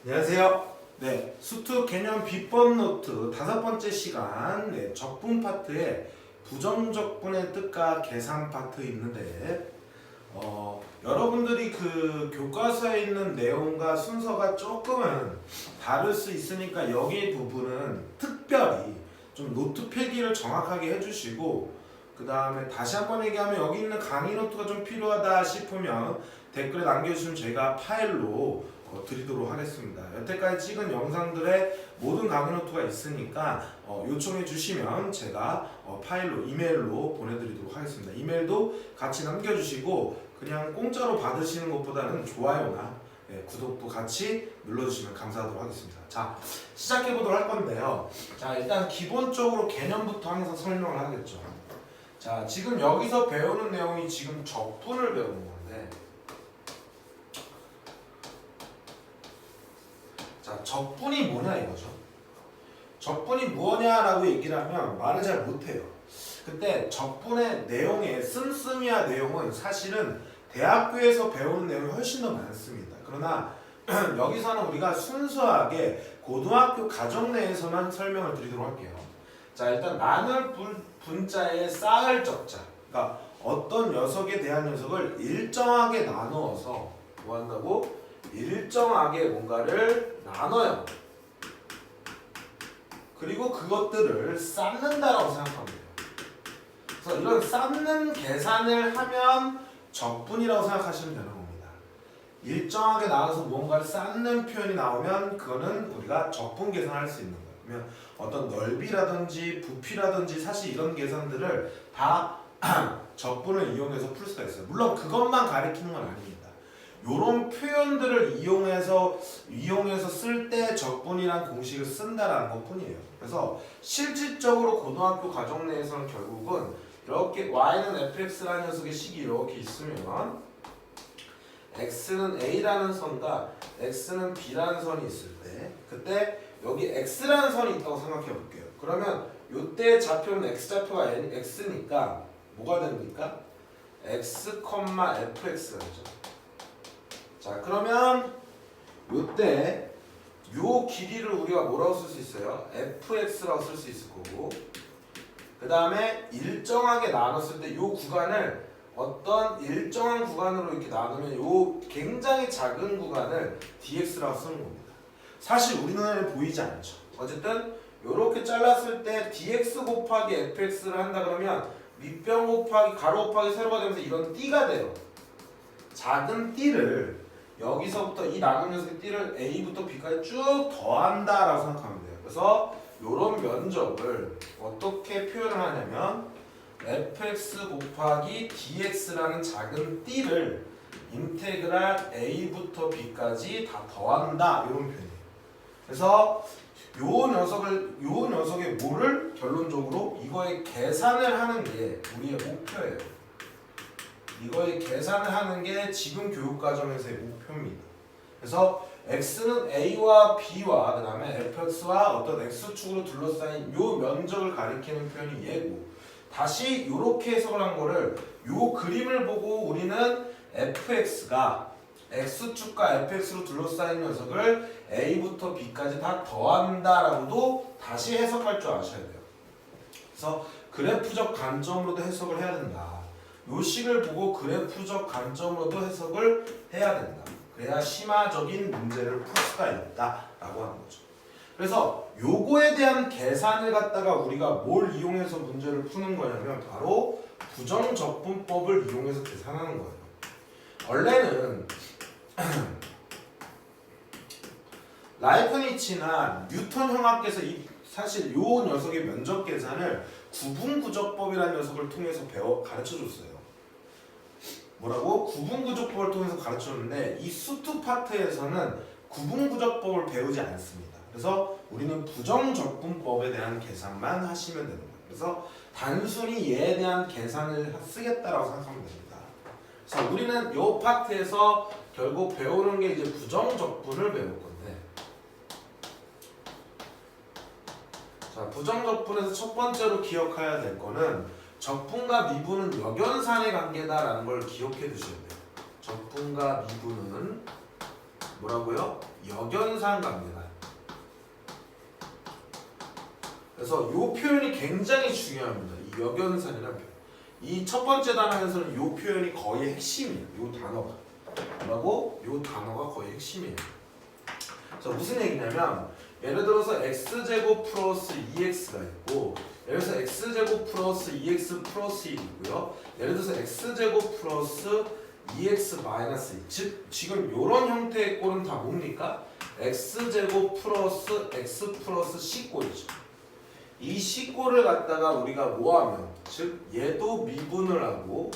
안녕하세요. 네, 수투 개념 비법 노트 5번째 시간 적분 파트에 부정적분의 뜻과 계산 파트 있는데 여러분들이 그 교과서에 있는 내용과 순서가 조금은 다를 수 있으니까 여기 부분은 특별히 좀 노트 필기를 정확하게 해주시고 그 다음에 다시 한번 얘기하면 여기 있는 강의 노트가 좀 필요하다 싶으면 댓글에 남겨주시면 저희가 파일로 드리도록 하겠습니다. 여태까지 찍은 영상들의 모든 강의 노트가 있으니까 요청해 주시면 제가 파일로 이메일로 보내드리도록 하겠습니다. 이메일도 같이 남겨주시고 그냥 공짜로 받으시는 것보다는 좋아요나 구독도 같이 눌러주시면 감사하도록 하겠습니다. 자, 시작해보도록 할 건데요. 자, 일단 기본적으로 개념부터 항상 설명을 하겠죠. 자, 지금 여기서 배우는 내용이 지금 적분을 배우는 건데 자, 적분이 뭐냐 이거죠. 적분이 뭐냐라고 얘기를 하면 말을 잘 못해요. 그때 적분의 내용의 씀씀이야 내용은 사실은 대학교에서 배우는 내용이 훨씬 더 많습니다. 그러나 여기서는 우리가 순수하게 고등학교 가정 내에서만 설명을 드리도록 할게요. 자, 일단 나눌 분자의 쌓을 적자, 그러니까 어떤 녀석에 대한 녀석을 일정하게 나누어서 뭐 한다고? 일정하게 뭔가를 나눠요. 그리고 그것들을 쌓는다라고 생각하면 돼요. 그래서 이런 쌓는 계산을 하면 적분이라고 생각하시면 되는 겁니다. 일정하게 나눠서 뭔가를 쌓는 표현이 나오면 그거는 우리가 적분 계산할 수 있는 거예요. 그러면 어떤 넓이라든지 부피라든지 사실 이런 계산들을 다 적분을 이용해서 풀 수가 있어요. 물론 그것만 가리키는 건 아닙니다. 요런 표현들을 이용해서 쓸 때 적분이란 공식을 쓴다라는 것 뿐이에요. 그래서 실질적으로 고등학교 과정 내에서는 결국은 이렇게 y는 fx라는 녀석의 식이 이렇게 있으면 x는 a라는 선과 x는 b라는 선이 있을 때 그때 여기 x라는 선이 있다고 생각해 볼게요. 그러면 요때 좌표는 x좌표가 x니까 뭐가 됩니까? x, fx죠. 자, 그러면 요때 요 길이를 우리가 뭐라고 쓸 수 있어요? fx라고 쓸 수 있을 거고 그 다음에 일정하게 나눴을 때 요 구간을 어떤 일정한 구간으로 이렇게 나누면 요 굉장히 작은 구간을 dx라고 쓰는 겁니다. 사실 우리 눈에 보이지 않죠. 어쨌든 요렇게 잘랐을 때 dx 곱하기 fx를 한다 그러면 밑변 곱하기 가로 곱하기 세로가 되면서 이런 띠가 돼요. 작은 띠를 여기서부터 이 나눈 녀석의 띠를 a부터 b까지 쭉 더한다라고 생각하면 돼요. 그래서 이런 면적을 어떻게 표현을 하냐면 fx 곱하기 dx라는 작은 띠를 인테그랄 a부터 b까지 다 더한다 이런 표현이에요. 그래서 요 녀석의 뭐를 결론적으로 이거의 계산을 하는 게 우리의 목표예요. 이거의 계산을 하는 게 지금 교육과정에서의 목표입니다. 그래서 x는 a와 b와 그 다음에 fx와 어떤 x축으로 둘러싸인 요 면적을 가리키는 표현이 얘고 다시 이렇게 해석을 한 거를 요 그림을 보고 우리는 fx가 x축과 fx로 둘러싸인 녀석을 a부터 b까지 다 더한다라고도 다시 해석할 줄 아셔야 돼요. 그래서 그래프적 관점으로도 해석을 해야 된다. 요 식을 보고 그래프적 관점으로도 해석을 해야 된다. 그래야 심화적인 문제를 풀 수가 있다라고 하는 거죠. 그래서 요거에 대한 계산을 갖다가 우리가 뭘 이용해서 문제를 푸는 거냐면 바로 부정적분법을 이용해서 계산하는 거예요. 원래는 라이프니츠나 뉴턴 형학께서 사실 요 녀석의 면적 계산을 구분구조법이라는 녀석을 통해서 가르쳐줬어요. 뭐라고? 구분구조법을 통해서 가르쳐줬는데 이 수투 파트에서는 구분구조법을 배우지 않습니다. 그래서 우리는 부정적분법에 대한 계산만 하시면 되는 거예요. 그래서 단순히 얘에 대한 계산을 쓰겠다라고 생각하면 됩니다. 그래서 우리는 이 파트에서 결국 배우는 게 이제 부정적분을 배울 건데 자, 부정적분에서 첫 번째로 기억해야 될 거는 적분과 미분은 역연산의 관계다라는 걸 기억해 두셔야 돼요. 적분과 미분은 뭐라고요? 역연상 관계다. 그래서 이 표현이 굉장히 중요합니다. 이 역연상이라는 표현. 이 첫 번째 단어에서는 이 표현이 거의 핵심이에요. 이 단어가. 뭐라고? 이 단어가 거의 핵심이에요. 그래서 무슨 얘기냐면 예를 들어서 x제곱 플러스 2x가 있고 예를 들어서 x제곱 플러스 2x 플러스 1이고요. 예를 들어서 x제곱 플러스 2x 마이너스 2. 즉 지금 이런 형태의 꼴은 다 뭡니까? x제곱 플러스 x 플러스 c꼴이죠. 이 c꼴을 갖다가 우리가 뭐하면 즉 얘도 미분을 하고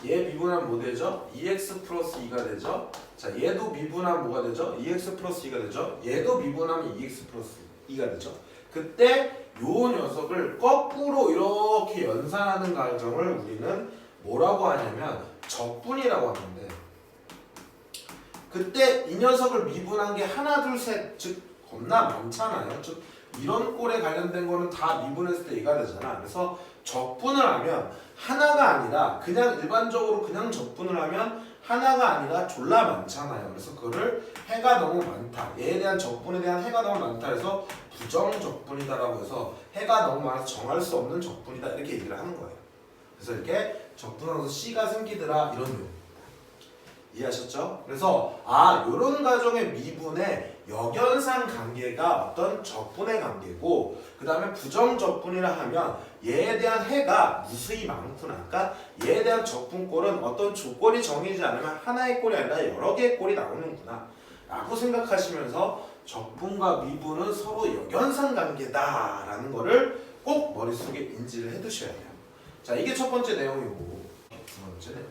얘 미분하면 뭐 되죠? 2x 플러스 2가 되죠. 자 얘도 미분하면 뭐가 되죠? 2x 플러스 2가 되죠. 얘도 미분하면 2x 플러스 2가 되죠. 그때 요 녀석을 거꾸로 이렇게 연산하는 과정을 우리는 뭐라고 하냐면 적분이라고 하는데 그때 이 녀석을 미분한 게 하나 둘 셋 즉 겁나 많잖아요. 즉 이런 꼴에 관련된 거는 다 미분했을 때 얘가 되잖아. 그래서 적분을 하면 하나가 아니라 그냥 일반적으로 그냥 적분을 하면 하나가 아니라 졸라 많잖아요. 그래서 그거를 해가 너무 많다. 얘에 대한 적분에 대한 해가 너무 많다 해서 부정적분이다라고 해서 해가 너무 많아서 정할 수 없는 적분이다 이렇게 얘기를 하는 거예요. 그래서 이렇게 적분하면서 C가 생기더라 이런 내용. 이해하셨죠? 그래서 요런 가정의 미분의 역연상 관계가 어떤 적분의 관계고 그 다음에 부정적분이라 하면 얘에 대한 해가 무수히 많구나. 그러니까 얘에 대한 적분꼴은 어떤 조건이 정해지지 않으면 하나의 꼴이 아니라 여러 개의 꼴이 나오는구나 라고 생각하시면서 적분과 미분은 서로 역연상 관계다 라는 거를 꼭 머릿속에 인지를 해 두셔야 돼요. 자 이게 첫 번째 내용이고 두 번째 내용.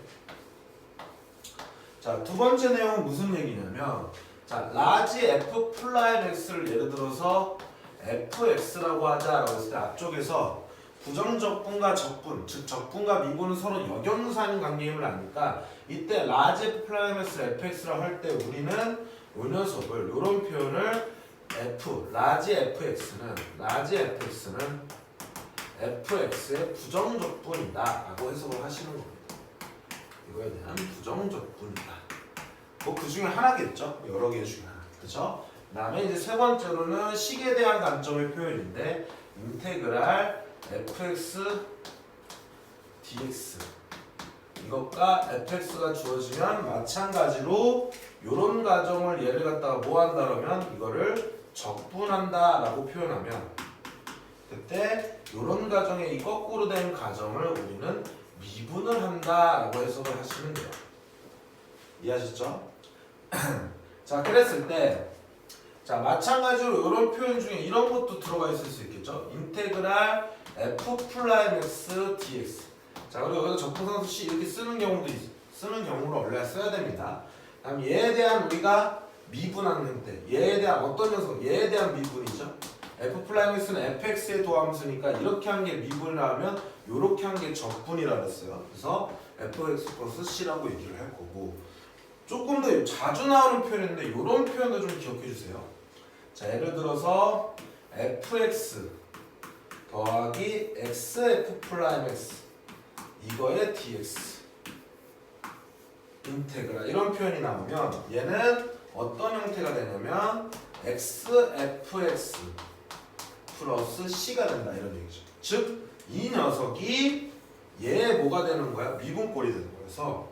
자, 두 번째 내용은 무슨 얘기냐면 자, 라지 f 플라임 x를 예를 들어서 fx라고 하자라고 했을 때 앞쪽에서 부정적분과 적분, 즉 적분과 미분은 서로 역연상 관계임을 아니까 이때 라지 f 플라임 x fx라고 할 때 우리는 이 녀석을 이런 표현을 라지 fx는 fx의 부정적분이다 라고 해석을 하시는 겁니다. 이거에 대한 부정적분이다. 뭐 그 중에 하나겠죠. 여러 개 중에 하나. 그렇죠? 그다음에 이제 세 번째로는 식에 대한 관점의 표현인데 인테그랄 fx dx 이것과 fx가 주어지면 마찬가지로 이런 가정을 얘를 갖다가 뭐 한다 그러면 이거를 적분한다라고 표현하면 그때 이런 가정의 이 거꾸로 된 가정을 우리는 미분을 한다라고 해석을 하시면 돼요. 이해하셨죠? 자 그랬을 때 자 마찬가지로 이런 표현 중에 이런 것도 들어가 있을 수 있겠죠. 인테그랄 f 플라임 x dx. 자 그리고 여기서 적분상수 c 이렇게 쓰는 경우를 원래 써야 됩니다. 다음 얘에 대한 우리가 미분하는 형태. 얘에 대한 어떤 녀석? 얘에 대한 미분이죠. f 플라임 x는 fx의 도함수니까 이렇게 한 게 미분을 하면 이렇게 한 게 적분이라 그랬어요. 그래서 fx 플러스 c라고 얘기를 할 거고 조금 더 자주 나오는 표현인데 이런 표현도 좀 기억해 주세요. 자 예를 들어서 fx 더하기 xf 플라임 x 이거의 dx 인테그랄 이런 표현이 나오면 얘는 어떤 형태가 되냐면 xfx 플러스 c가 된다 이런 얘기죠. 즉 이 녀석이 얘 뭐가 되는 거야? 미분꼴이 되는 거야. 그래서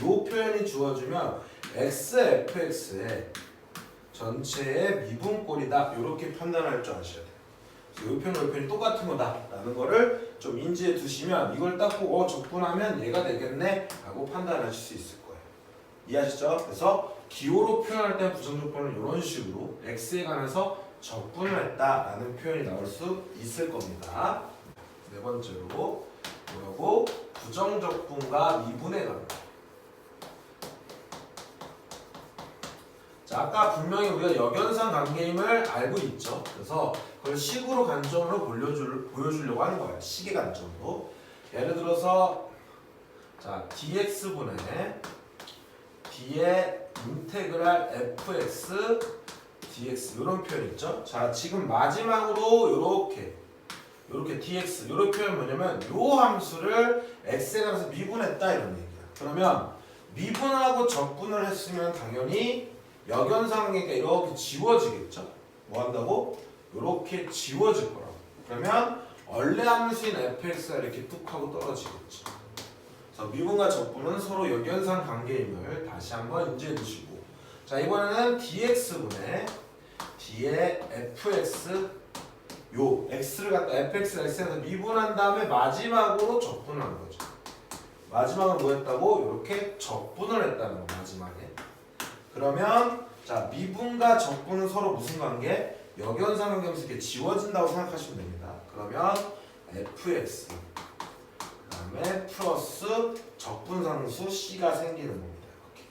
요 표현이 주어지면 xfx의 전체의 미분꼴이다 이렇게 판단할 줄 아셔야 돼요. 요 표현과 요 표현이 똑같은 거다라는 거를 좀 인지해 두시면 이걸 딱 보고 적분하면 얘가 되겠네 하고 판단하실 수 있을 거예요. 이해하시죠? 그래서 기호로 표현할 때 부정적분은 이런 식으로 x에 관해서 적분을 했다라는 표현이 나올 수 있을 겁니다. 네 번째로 뭐라고? 부정적분과 미분의 관계. 자, 아까 분명히 우리가 역연상 관계임을 알고 있죠. 그래서 그걸 식으로 관점으로 보여주려고 하는 거예요. 식의 관점으로. 예를 들어서 자 dx분의 d의 인테그랄 fx dx 이런 표현 있죠. 자 지금 마지막으로 요렇게 dx 이런 표현 뭐냐면 요 함수를 x에 관해서 미분했다 이런 얘기야. 그러면 미분하고 적분을 했으면 당연히 역연상관계가 이렇게 지워지겠죠. 뭐 한다고? 이렇게 지워질 거라고. 그러면 원래 함수인 fx가 이렇게 뚝 하고 떨어지겠죠. 그래서 미분과 적분은 서로 역연상 관계임을 다시 한번 인지해 두시고, 자 이번에는 dx분의 d의 fx, 요 x를 갖다 fx를 x에서 미분한 다음에 마지막으로 적분을 한 거죠. 마지막으로 뭐 했다고? 이렇게 적분을 했다는 거 마지막에. 그러면 자 미분과 적분은 서로 무슨 관계? 역연상 관계면서 이렇게 지워진다고 생각하시면 됩니다. 그러면 fx 그다음에 플러스 적분상수 c가 생기는 겁니다. 이렇게.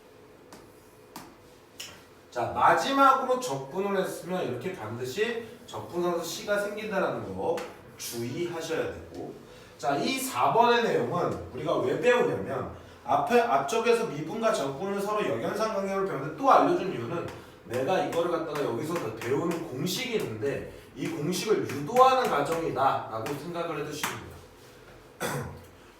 자 마지막으로 적분을 했으면 이렇게 반드시 적분상수 c가 생긴다는 거 주의하셔야 되고, 자 이 4번의 내용은 우리가 왜 배우냐면 앞쪽에서 미분과 적분을 서로 역연상 관계로 배우는데 또 알려준 이유는 내가 이거를 갖다가 여기서 배우는 공식이 있는데 이 공식을 유도하는 과정이다 라고 생각을 해두시면 돼요.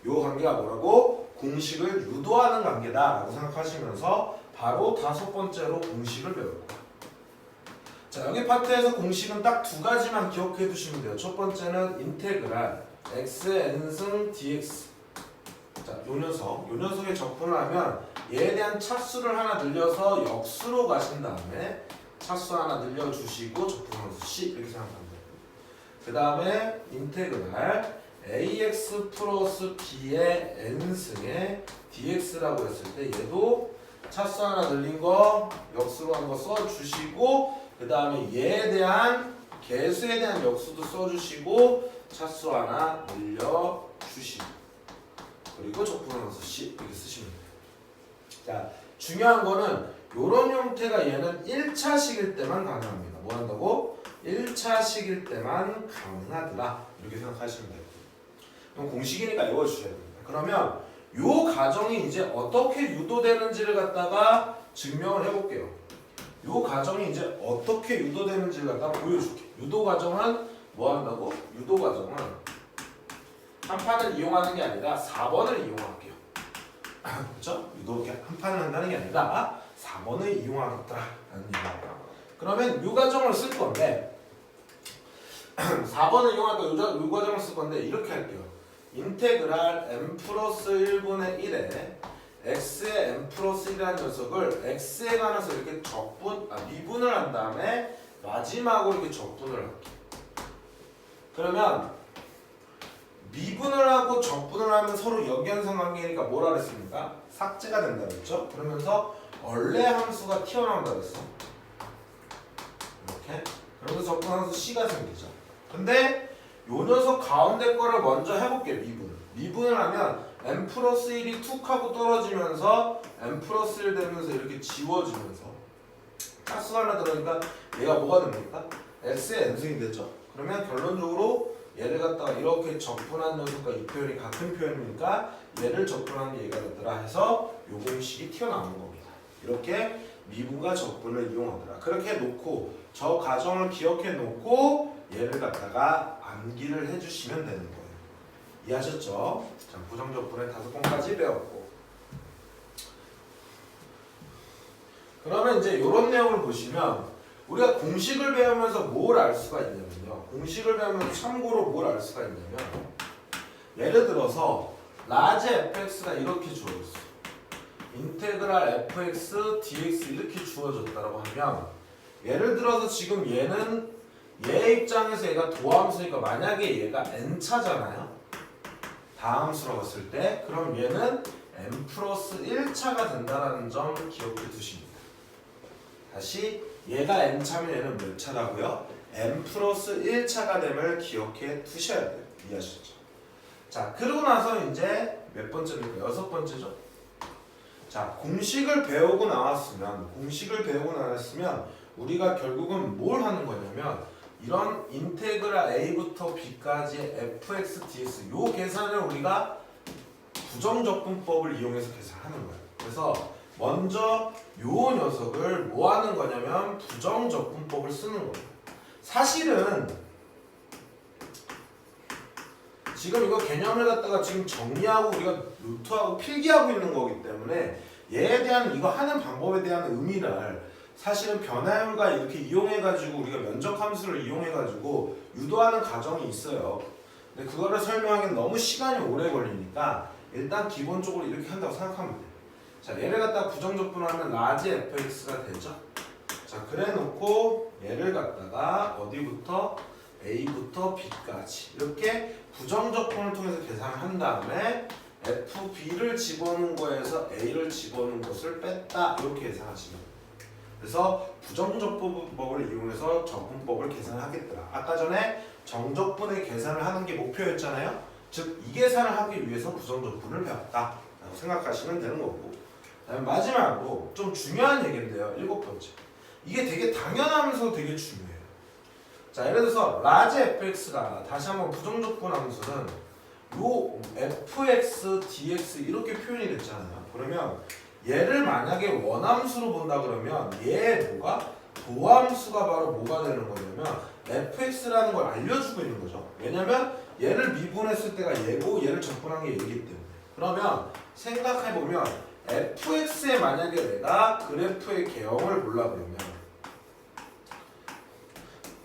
요 관계가 뭐라고? 공식을 유도하는 관계다 라고 생각하시면서 바로 5번째로 공식을 배울 거야. 자 여기 파트에서 공식은 딱 2가지만 기억해 두시면 돼요. 첫 번째는 인테그랄 xn승 dx. 자, 요 녀석의 적분을 하면 얘에 대한 차수를 하나 늘려서 역수로 가신 다음에 차수 하나 늘려주시고 적분함수 c 이렇게 생각하면 돼요. 그 다음에 인테그랄 ax 플러스 b의 n승의 dx라고 했을 때 얘도 차수 하나 늘린 거 역수로 한 거 써주시고, 그 다음에 얘에 대한 개수에 대한 역수도 써주시고 차수 하나 늘려주시고 그리고 적분함수 c 이렇게 쓰시면 돼요. 자 중요한 거는 이런 형태가 얘는 1차식일 때만 가능합니다. 뭐 한다고? 1차식일 때만 가능하더라 이렇게 생각하시면 돼요. 그럼 공식이니까 외워주셔야 됩니다. 그러면 이 가정이 이제 어떻게 유도되는지를 갖다가 증명을 해볼게요. 이 가정이 이제 어떻게 유도되는지를 갖다가 보여줄게. 유도 과정은 뭐 한다고? 유도 과정은 한 판을 이용하는 게 아니라 4번을 이용할게요. 그렇죠? 유도 한 판을 한다는 게 아니라 4번을 이용하겠다라는 얘기입니다. 그러면 이 과정을 쓸 건데 4번을 이용하니까 이 과정을 쓸 건데 이렇게 할게요. 인테그랄 m 플러스 1분의 1에 x의 m 플러스 1이라는 녀석을 x에 관해서 이렇게 미분을 한 다음에 마지막으로 이렇게 적분을 할게요. 그러면 미분을 하고 적분을 하면 서로 역연상 관계니까 뭐라 그랬습니까? 삭제가 된다 그랬죠? 그러면서 원래 함수가 튀어나온다 그랬어. 이렇게. 그러면서 적분함수 c가 생기죠. 근데 요 녀석 가운데 거를 먼저 해볼게요. 미분을 하면 m 플러스 1이 툭 하고 떨어지면서 m 플러스 1 되면서 이렇게 지워지면서 차수 하나 들어오니까 얘가 뭐가 됩니까? x의 n승이 되죠. 그러면 결론적으로 얘를 갖다가 이렇게 적분한 녀석과 이 표현이 같은 표현이니까 얘를 적분한 게 얘가 되더라 해서 요 공식이 튀어나오는 겁니다. 이렇게 미분과 적분을 이용하더라. 그렇게 놓고 저 과정을 기억해 놓고 얘를 갖다가 암기를 해주시면 되는 거예요. 이해하셨죠? 자, 부정적분의 5번까지 배웠고, 그러면 이제 이런 내용을 보시면 우리가 공식을 배우면서 뭘 알 수가 있냐면요. 공식을 배우면서 참고로 뭘 알 수가 있냐면 예를 들어서 라지 fx가 이렇게 주어졌어. 인테그랄 fx dx 이렇게 주어졌다고 하면 예를 들어서 지금 얘는 얘 입장에서 얘가 도함수니까 만약에 얘가 n차잖아요. 다함수라고 했을 때 그럼 얘는 n 플러스 1차가 된다는 점 기억해 두십니다. 다시 얘가 n차면 얘는 몇 차라고요? n 플러스 1차가 됨을 기억해 두셔야 돼요. 이해하셨죠? 자, 그러고 나서 이제 몇 번째입니까? 6번째죠? 자, 공식을 배우고 나왔으면 우리가 결국은 뭘 하는 거냐면 이런 인테그랄 a부터 b까지의 fx, dx 요 계산을 우리가 부정적분법을 이용해서 계산하는 거예요. 그래서 먼저 요 녀석을 뭐 하는 거냐면 부정적분법을 쓰는 거예요. 사실은 지금 이거 개념을 갖다가 지금 정리하고 우리가 노트하고 필기하고 있는 거기 때문에 얘에 대한 이거 하는 방법에 대한 의미를 사실은 변화율과 이렇게 이용해가지고 우리가 면적 함수를 이용해가지고 유도하는 과정이 있어요. 근데 그거를 설명하기엔 너무 시간이 오래 걸리니까 일단 기본적으로 이렇게 한다고 생각하면 돼요. 자, 얘를 갖다가 부정적분하면 라지 fx가 되죠. 자, 그래 놓고 얘를 갖다가 어디부터 a부터 b까지 이렇게 부정적분을 통해서 계산을 한 다음에 fb를 집어넣은 거에서 a를 집어넣은 것을 뺐다 이렇게 계산하시면 돼요. 그래서 부정적분법을 이용해서 적분법을 계산을 하겠더라. 아까 전에 정적분의 계산을 하는 게 목표였잖아요. 즉 이 계산을 하기 위해서 부정적분을 배웠다 라고 생각하시면 되는 거고, 그다음에 마지막으로 좀 중요한 얘기인데요. 7번째, 이게 되게 당연하면서 되게 중요해요. 자, 예를 들어서 라지 fx가 다시 한번 부정적분 함수는 요 fx, dx 이렇게 표현이 됐잖아요. 그러면 얘를 만약에 원함수로 본다 그러면 얘 뭐가? 도함수가 바로 뭐가 되는 거냐면 fx라는 걸 알려주고 있는 거죠. 왜냐면 얘를 미분했을 때가 얘고 얘를 적분한 게 얘이기 때문에. 그러면 생각해보면 fx에 만약에 내가 그래프의 개형을 보려 그러면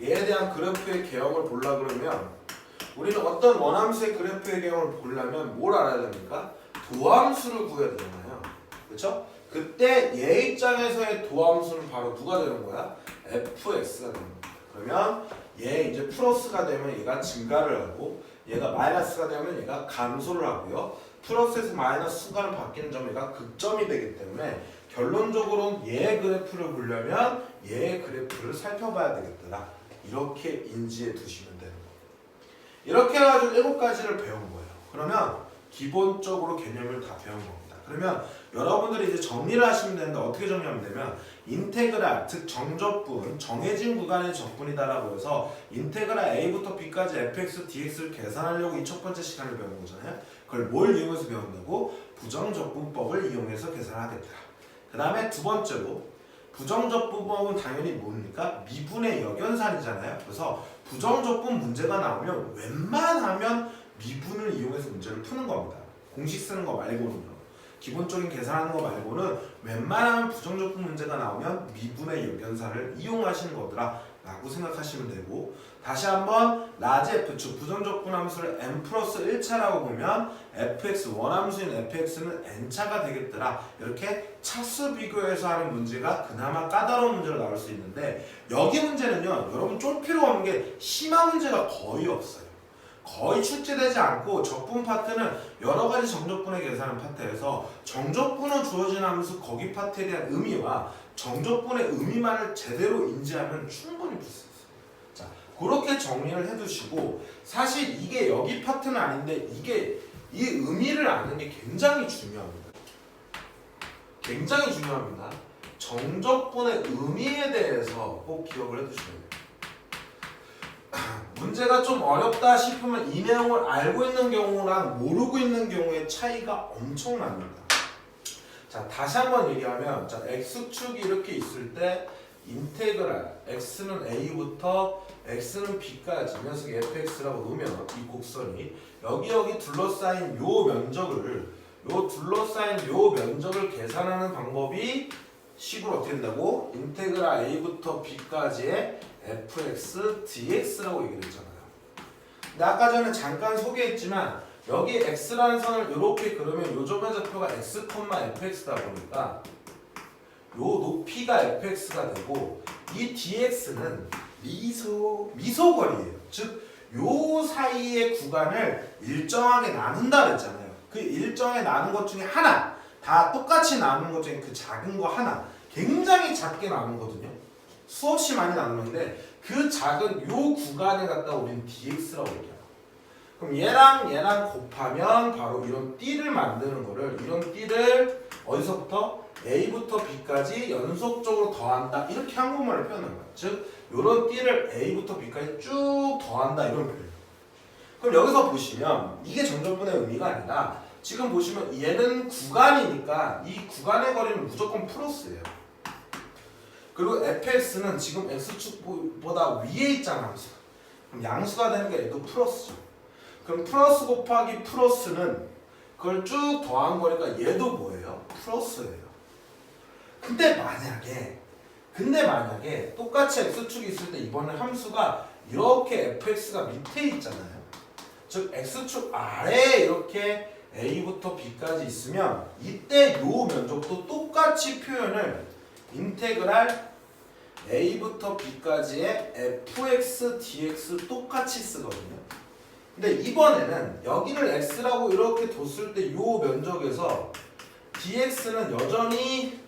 얘에 대한 그래프의 개형을 보려 그러면 우리는 어떤 원함수의 그래프의 개형을 보려면 뭘 알아야 됩니까? 도함수를 구해야 되잖아요. 그렇죠? 그때 얘 입장에서의 도함수는 바로 누가 되는 거야? fx가 되는 거야. 그러면 얘 이제 플러스가 되면 얘가 증가를 하고 얘가 마이너스가 되면 얘가 감소를 하고요. 플러스에서 마이너스 순간을 바뀌는 점 얘가 극점이 되기 때문에 결론적으로는 얘 그래프를 보려면 얘 그래프를 살펴봐야 되겠더라. 이렇게 인지해 두시면 되는 거예요. 이렇게 해가지고 7가지를 배운 거예요. 그러면 기본적으로 개념을 다 배운 겁니다. 그러면 여러분들이 이제 정리를 하시면 되는데 어떻게 정리하면 되면 인테그랄, 즉 정적분, 정해진 구간의 적분이다라고 해서 인테그랄 a부터 b까지 fx, dx를 계산하려고 이 첫 번째 시간을 배운 거잖아요. 그걸 뭘 이용해서 배운다고? 부정적분법을 이용해서 계산하겠다. 그 다음에 두 번째로 부정적분법은 당연히 뭡니까? 미분의 역연산이잖아요. 그래서 부정적분 문제가 나오면 웬만하면 미분을 이용해서 문제를 푸는 겁니다. 공식 쓰는 거 말고는요. 기본적인 계산하는 거 말고는 웬만하면 부정적분 문제가 나오면 미분의 역연산을 이용하시는 거더라 라고 생각하시면 되고, 다시 한번 라지 f, 즉 부정적분 함수를 n 플러스 1차라고 보면 fx, 원함수인 fx는 n차가 되겠더라. 이렇게 차수 비교해서 하는 문제가 그나마 까다로운 문제로 나올 수 있는데, 여기 문제는요 여러분 쫄 필요가 없는 게 심화 문제가 거의 없어요. 거의 출제되지 않고 적분 파트는 여러 가지 정적분의 계산하는 파트에서 정적분은 주어진 함수 거기 파트에 대한 의미와 정적분의 의미만을 제대로 인지하면 충분히 풀 수 있어요. 자, 그렇게 정리를 해두시고, 사실 이게 여기 파트는 아닌데 이게 이 의미를 아는 게 굉장히 중요합니다. 굉장히 중요합니다. 정적분의 의미에 대해서 꼭 기억을 해두셔야 돼요. 문제가 좀 어렵다 싶으면 이 내용을 알고 있는 경우랑 모르고 있는 경우의 차이가 엄청납니다. 자, 다시 한번 얘기하면, 자, x축이 이렇게 있을 때 인테그랄 x는 a부터 x는 b까지 녀석이 fx라고 놓으면 이 곡선이 여기 둘러싸인 요 면적을 계산하는 방법이 식으로 어떻게 된다고? 인테그랄 a부터 b까지의 fx dx라고 얘기를 했잖아요. 근데 아까 전에 잠깐 소개했지만 여기 x라는 선을 이렇게 그으면 요 점의 좌표가 x, fx다 보니까 요 높이가 fx가 되고 이 dx는 미소거리예요. 즉 요 사이의 구간을 일정하게 나눈다 그랬잖아요. 그 일정하게 나눈 것 중에 하나, 다 똑같이 나눈 것 중에 그 작은 거 하나, 굉장히 작게 나누거든요. 수없이 많이 나누는데 그 작은 요 구간을 갖다 우리는 dx라고 얘기해요. 그럼 얘랑 곱하면 바로 이런 띠를 만드는 거를, 이런 띠를 어디서부터? a부터 b까지 연속적으로 더한다, 이렇게 한국말로 표현하는 거예요. 즉 이런 띠를 a부터 b까지 쭉 더한다, 이런 표현. 그럼 여기서 보시면 이게 정적분의 의미가 아니라 지금 보시면 얘는 구간이니까 이 구간의 거리는 무조건 플러스예요. 그리고 fx는 지금 x축보다 위에 있잖아, 함수. 그럼 양수가 되는 게 얘도 플러스죠. 그럼 플러스 곱하기 플러스는 그걸 쭉 더한 거니까 얘도 뭐예요? 플러스예요. 근데 만약에 똑같이 x축이 있을 때 이번에 함수가 이렇게 fx가 밑에 있잖아요. 즉 x축 아래에 이렇게 a부터 b까지 있으면 이때 요 면적도 똑같이 표현을 인테그랄 a부터 b까지의 fx dx 똑같이 쓰거든요. 근데 이번에는 여기를 x라고 이렇게 뒀을 때 요 면적에서 dx는 여전히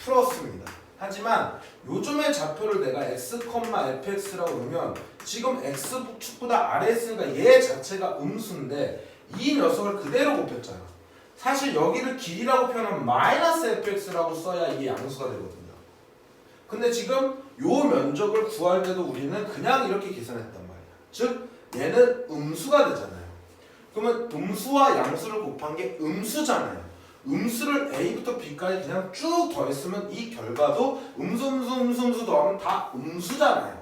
플러스입니다. 하지만 요즘의 좌표를 내가 x, fx라고 놓으면 지금 x축보다 아래에 있으니까 얘 자체가 음수인데 이 녀석을 그대로 곱했잖아. 사실 여기를 길이라고 표현하면 마이너스 fx라고 써야 이게 양수가 되거든요. 근데 지금 요 면적을 구할 때도 우리는 그냥 이렇게 계산했단 말이야. 즉 얘는 음수가 되잖아요. 그러면 음수와 양수를 곱한 게 음수잖아요. 음수를 a부터 b까지 그냥 쭉 더했으면 이 결과도 음수 더하면 다 음수잖아요.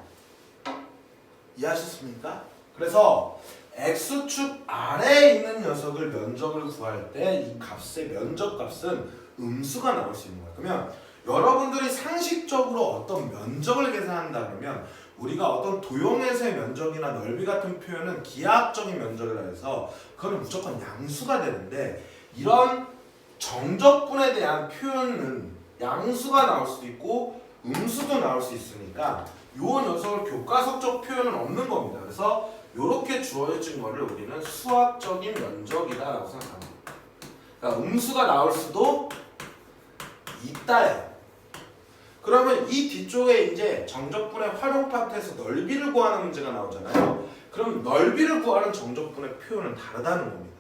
이해하셨습니까? 그래서 x축 아래에 있는 녀석을 면적을 구할 때 이 값의 면적값은 음수가 나올 수 있는 거예요. 그러면 여러분들이 상식적으로 어떤 면적을 계산한다 그러면 우리가 어떤 도형에서의 면적이나 넓이 같은 표현은 기하학적인 면적이라 해서 그거는 무조건 양수가 되는데 이런 정적분에 대한 표현은 양수가 나올 수도 있고 음수도 나올 수 있으니까 이 녀석을 교과서적 표현은 없는 겁니다. 그래서 이렇게 주어진 거를 우리는 수학적인 면적이다라고 생각합니다. 그러니까 음수가 나올 수도 있다예요. 그러면 이 뒤쪽에 이제 정적분의 활용 파트에서 넓이를 구하는 문제가 나오잖아요. 그럼 넓이를 구하는 정적분의 표현은 다르다는 겁니다.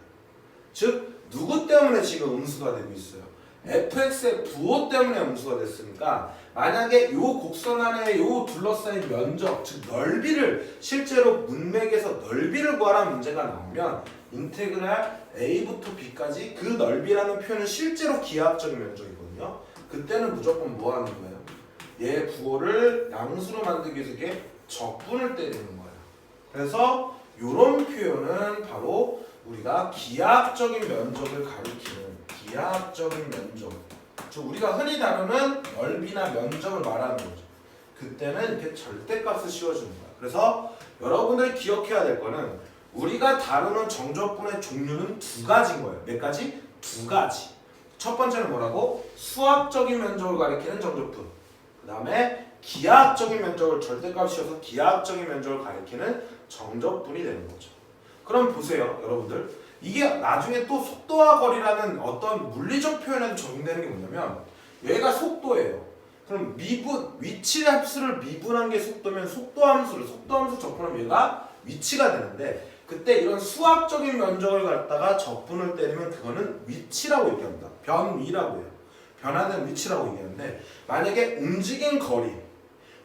즉 누구 때문에 지금 음수가 되고 있어요? fx의 부호 때문에 음수가 됐으니까 만약에 요 곡선 안에 요 둘러싸인 면적, 즉 넓이를 실제로 문맥에서 넓이를 구하라는 문제가 나오면 인테그랄 a부터 b까지 그 넓이라는 표현은 실제로 기하학적인 면적이거든요. 그때는 무조건 뭐 하는 거예요? 얘 부호를 양수로 만들기 위해서 이렇게 적분을 때리는 거예요. 그래서 요런 표현은 바로 우리가 기하학적인 면적을 가리키는 기하학적인 면적, 즉 우리가 흔히 다루는 넓이나 면적을 말하는 거죠. 그때는 이렇게 절대값을 씌워주는 거야. 그래서 여러분들이 기억해야 될 거는 우리가 다루는 정적분의 종류는 두 가지인 거예요. 몇 가지? 두 가지. 첫 번째는 뭐라고? 수학적인 면적을 가리키는 정적분. 그 다음에 기하학적인 면적을 절대값 씌워서 기하학적인 면적을 가리키는 정적분이 되는 거죠. 그럼 보세요, 여러분들. 이게 나중에 또 속도와 거리라는 어떤 물리적 표현에도 적용되는 게 뭐냐면 얘가 속도예요. 그럼 미분, 위치 함수를 미분한 게 속도면 속도 함수 적분하면 얘가 위치가 되는데 그때 이런 수학적인 면적을 갖다가 적분을 때리면 그거는 위치라고 얘기합니다. 변위라고 해요. 변화된 위치라고 얘기하는데 만약에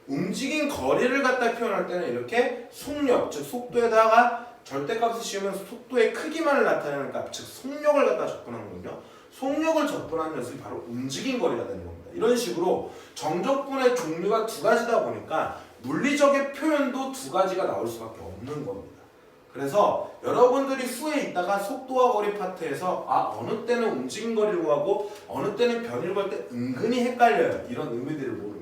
움직인 거리를 갖다 표현할 때는 이렇게 속력, 즉 속도에다가 절대값을 씌우면 속도의 크기만을 나타내는 값, 즉 속력을 갖다 적분하는 거거든요. 속력을 적분하는 녀석이 바로 움직인 거리가 되는 겁니다. 이런 식으로 정적분의 종류가 두 가지다 보니까 물리적인 표현도 두 가지가 나올 수밖에 없는 겁니다. 그래서 여러분들이 후에 있다가 속도와 거리 파트에서 어느 때는 움직인 거리를 구하고 어느 때는 변위를 구할 때 은근히 헷갈려요. 이런 의미들을 모릅니다.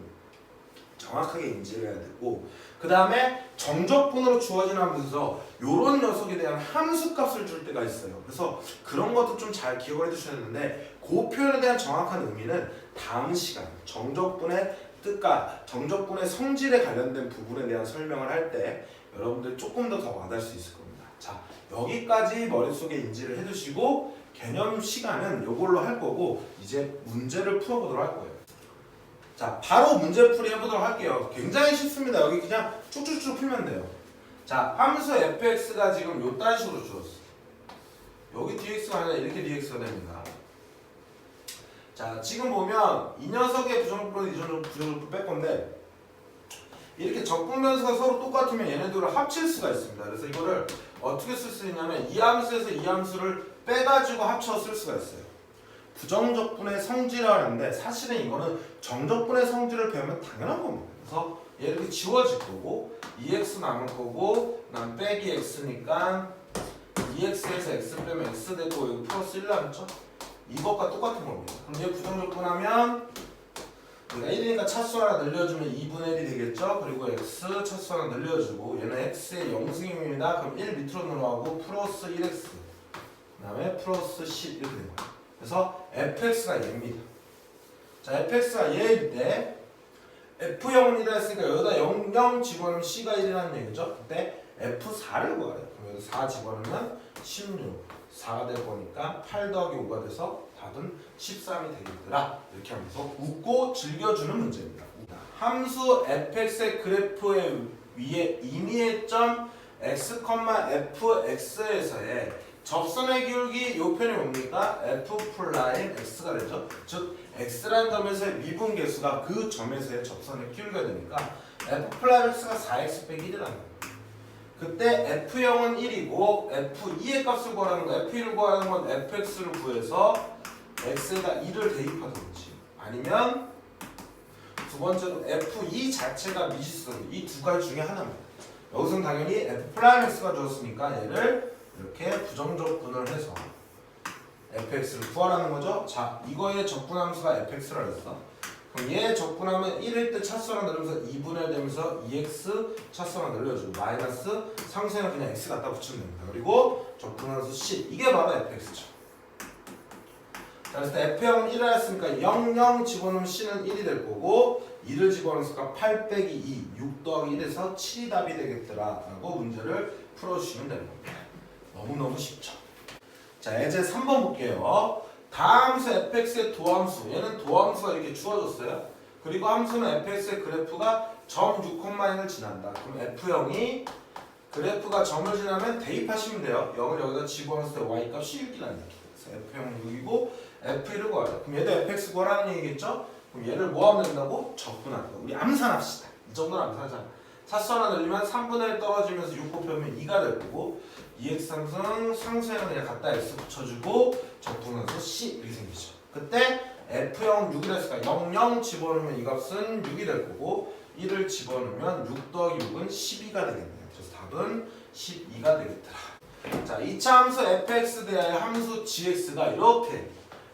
정확하게 인지를 해야 되고 그 다음에 정적분으로 주어진 함수에서 이런 녀석에 대한 함수값을 줄 때가 있어요. 그래서 그런 것도 좀 잘 기억을 해두셔야 되는데 그 표현에 대한 정확한 의미는 다음 시간 정적분의 뜻과 정적분의 성질에 관련된 부분에 대한 설명을 할 때 여러분들 조금 더 와닿을 수 있을 겁니다. 자, 여기까지 머릿속에 인지를 해두시고 개념 시간은 이걸로 할 거고 이제 문제를 풀어보도록 할 거예요. 자, 바로 문제풀이 해보도록 할게요. 굉장히 쉽습니다. 여기 그냥 쭉쭉쭉 풀면 돼요. 자, 함수 fx가 지금 요딴 식으로 주었어. 여기 dx가 아니라 이렇게 dx가 됩니다. 자, 지금 보면 이 녀석의 부정적분은 이 부정적분 뺄 건데 이렇게 적분면수가 서로 똑같으면 얘네들을 합칠 수가 있습니다. 그래서 이거를 어떻게 쓸 수 있냐면 이 함수에서 이 함수를 빼가지고 합쳐 쓸 수가 있어요. 부정적분의 성질이라고 하는데 사실은 이거는 정적분의 성질을 배우면 당연한 겁니다. 그래서 얘 이렇게 지워질 거고 2x 남을 거고 난 빼기 x니까 2x에서 x 빼면 x 되고 여기 플러스 1 남죠? 이것과 똑같은 겁니다. 그럼 얘 부정적분하면 그러니까 1이니까 차수 하나 늘려주면 2분의 1이 되겠죠? 그리고 x 차수 하나 늘려주고 얘는 x의 영승입니다. 그럼 1 밑으로 늘어가고 플러스 1x 그 다음에 플러스 10 이렇게 되는 거예요. 그래서 fx가 얘입니다. 자, fx가 얘일 때 f0은 1이라 했으니까 여기다 0 집어넣으면 c가 1이라는 얘기죠. 그때 f4를 구하래요. 그럼 여기 4 집어넣으면 16 4가 될 거니까 8 더하기 5가 돼서 답은 13이 되겠더라. 이렇게 하면서 웃고 즐겨주는 문제입니다. 함수 fx의 그래프의 위에 임의의 점 x, fx에서의 접선의 기울기 요 편이 뭡니까? f 프라임 x가 되죠. 즉 x라는 점에서의 미분 계수가 그 점에서의 접선의 기울기가 되니까 f 프라임 x가 4x 빼기 1이라는 거예요. 그때 f0은 1이고 f2의 값을 구하라는 거, f1을 구하라는 건 fx를 구해서 x에다 2를 대입하든지 아니면 두 번째로 f2 자체가 미지수, 이 두 가지 중에 하나입니다. 여기서는 당연히 f 프라임 x가 주었으니까 얘를 이렇게 부정적분을 해서 fx를 구하라는 거죠. 자, 이거의 적분함수가 fx라 했어. 그럼 얘 적분하면 1일 때 차수랑 늘면서 2분의 1 되면서 2x 차수랑 늘려주고 마이너스 상수에는 그냥 x 갖다 붙이면 됩니다. 그리고 적분함수 c 이게 바로 fx죠. 자, 그래서 f0은 1을 했으니까 0, 0 집어넣으면 c는 1이 될 거고 2를 집어넣으니까 8 빼기 2, 6 더하기 1에서 7이 답이 되겠더라 라고 문제를 풀어주시면 되는 겁니다. 너무너무 쉽죠. 자, 이제 3번 볼게요. 다함수 fx의 도함수, 얘는 도함수가 이렇게 주어졌어요. 그리고 함수는 fx의 그래프가 점 6,1을 지난다. 그럼 f0이 그래프가 점을 지나면 대입하시면 돼요. 0을 여기다 집어넣었을 때 y값이 6이라는 얘기. 그래서 f0은 6이고 f1을 구하라. 그럼 얘도 fx 구하라는 얘기겠죠? 그럼 얘를 뭐 하면 된다고? 적분한다. 우리 암산합시다. 이 정도는 암산하잖아. 차수 하나 늘리면 3분의 1 떨어지면서 6 곱하면 2가 될 거고 2x 상수에는 그냥 갖다 x 붙여주고 적분해서 c 이렇게 생기죠. 그때 f0 6이라 했으니까 0, 0 집어넣으면 이 값은 6이 될 거고 1을 집어넣으면 6 더하기 6은 12가 되겠네요. 그래서 답은 12가 되겠더라. 자, 2차 함수 fx 대하여 함수 gx가 이렇게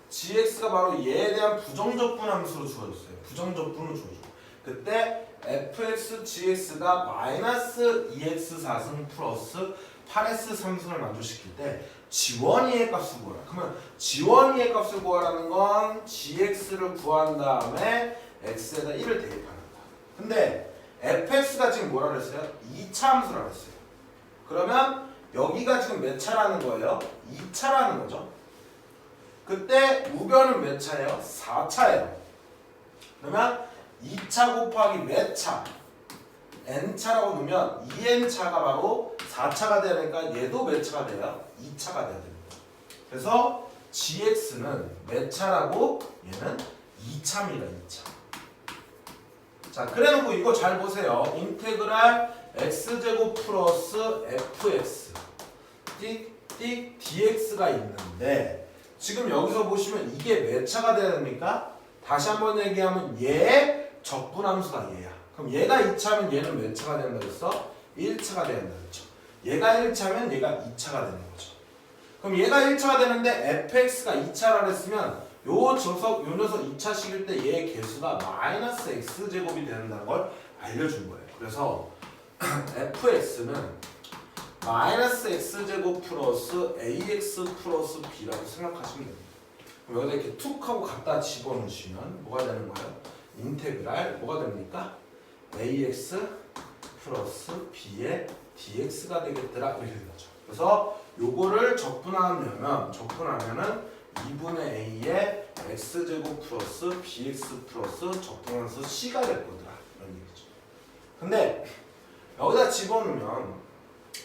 gx가 바로 얘에 대한 부정적분 함수로 주어졌어요. 부정적분으로 주어졌고 그때 fx gx가 마이너스 2x 4승 플러스 8s 3승을 만족시킬 때 g1의 값을 구하라. 그러면 g1의 값을 구하라는 건 gx를 구한 다음에 x에다 1을 대입하는 거야. 근데 fx가 지금 뭐라 그랬어요? 2차 함수라 그랬어요. 그러면 여기가 지금 몇 차라는 거예요? 2차라는 거죠. 그때 우변은 몇 차예요? 4차예요. 그러면 2차 곱하기 몇 차? n차라고 놓으면 2n차가 바로 4차가 되니까 얘도 몇 차가 돼요? 2차가 돼야 됩니다. 그래서 gx는 몇 차라고? 얘는 2차입니다. 2차. 자, 그래놓고 이거 잘 보세요. 인테그랄 x제곱 플러스 fx 띡띡 dx가 있는데 지금 여기서 보시면 이게 몇 차가 돼야 됩니까? 다시 한번 얘기하면 얘 적분함수가 얘야. 그럼 얘가 2차면 얘는 몇 차가 된다 그랬어? 1차가 된다 그랬죠. 얘가 1차면 얘가 2차가 되는 거죠. 그럼 얘가 1차가 되는데 fx가 2차라 그랬으면 요 녀석 2차식일 때 얘의 개수가 마이너스 x제곱이 된다는 걸 알려준 거예요. 그래서 fx는 마이너스 x제곱 플러스 ax 플러스 b라고 생각하시면 됩니다. 그럼 여기다 이렇게 툭 하고 갖다 집어넣으시면 뭐가 되는 거예요? 인테그랄 뭐가 됩니까? ax 플러스 b의 dx가 되겠더라 이렇게 되는 거죠. 그래서 요거를 적분하면은 2분의 a의 x제곱 플러스 bx 플러스 적분함수 c가 될 거더라 이런 얘기죠. 근데 여기다 집어넣으면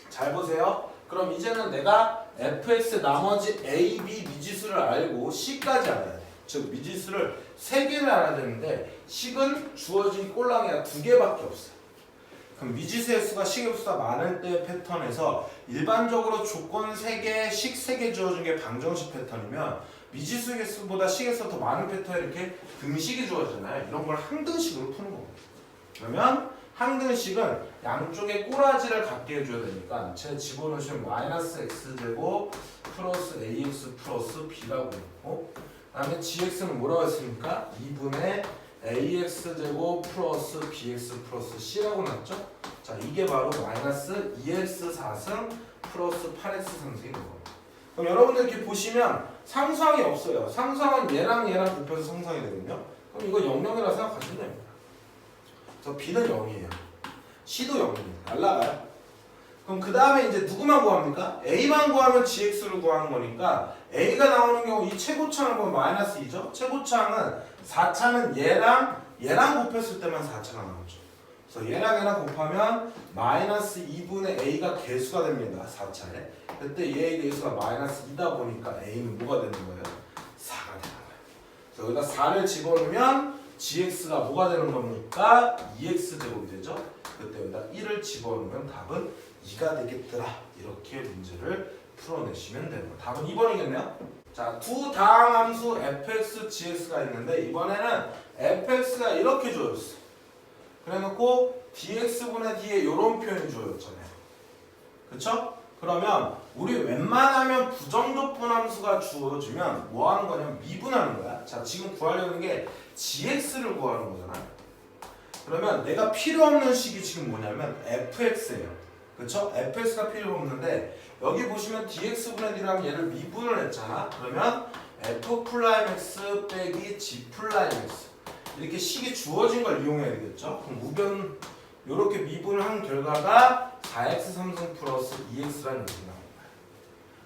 잘 보세요. 그럼 이제는 내가 fx 나머지 a, b 미지수를 알고 c까지 알아야 돼. 즉 미지수를 3개를 알아야 되는데 식은 주어진 꼴랑이가 2개밖에 없어요. 그럼 미지수의 수가 식의 수가 많을 때 패턴에서 일반적으로 조건 3개, 식 3개 주어진 게 방정식 패턴이면 미지수의 수보다 식의 수가 더 많은 패턴에 이렇게 등식이 주어지잖아요. 이런 걸 항등식으로 푸는 겁니다. 그러면 항등식은 양쪽에 꼬라지를 갖게 해줘야 되니까 제 집어넣으시면 마이너스 x제곱 플러스 ax 플러스 b라고 했고 그 다음에 gx는 뭐라고 했습니까? 2분의 ax제곱 플러스 bx 플러스 c라고 났죠? 자, 이게 바로 마이너스 2x 4승 플러스 8x 3승이 되거든요. 그럼 여러분들 이렇게 보시면 상수항이 없어요. 상수항은 얘랑 곱해서 상수항이 되거든요. 그럼 이거 0,0이라고 생각하시면 됩니다. 그래서 b는 0이에요. c도 0입니다. 날라가요. 그럼 그 다음에 이제 누구만 구합니까? a만 구하면 gx를 구하는 거니까 a가 나오는 경우 이 최고차는 보면 마이너스 2죠? 최고차는 4차는 얘랑 곱했을 때만 4차가 나오죠. 그래서 얘랑 곱하면 마이너스 2분의 a가 개수가 됩니다. 4차에. 그때 얘의 개수가 마이너스 2다 보니까 a는 뭐가 되는 거예요? 4가 되는 거예요. 그래서 여기다 4를 집어넣으면 gx가 뭐가 되는 겁니까? 2x제곱이 되죠? 그때 여기다 1을 집어넣으면 답은 2가 되겠더라. 이렇게 문제를 풀어내시면 되는 거예요. 답은 2번이겠네요. 자, 두 다항함수 fx, gx가 있는데 이번에는 fx가 이렇게 주어졌어. 그래놓고 dx분의 d에 이런 표현이 주어졌잖아요. 그쵸? 그러면 우리 웬만하면 부정적분함수가 주어지면 뭐 하는 거냐면 미분하는 거야. 자, 지금 구하려는 게 gx를 구하는 거잖아. 그러면 내가 필요 없는 식이 지금 뭐냐면 fx예요. 그쵸? fx가 필요 없는데 여기 보시면 dx분의 d랑 얘를 미분을 했잖아. 그러면 f'(x) 빼기 g'(x) 이렇게 식이 주어진 걸 이용해야 되겠죠? 그럼 우변 이렇게 미분을 한 결과가 4x 3승 플러스 2x라는 것이 나옵니다.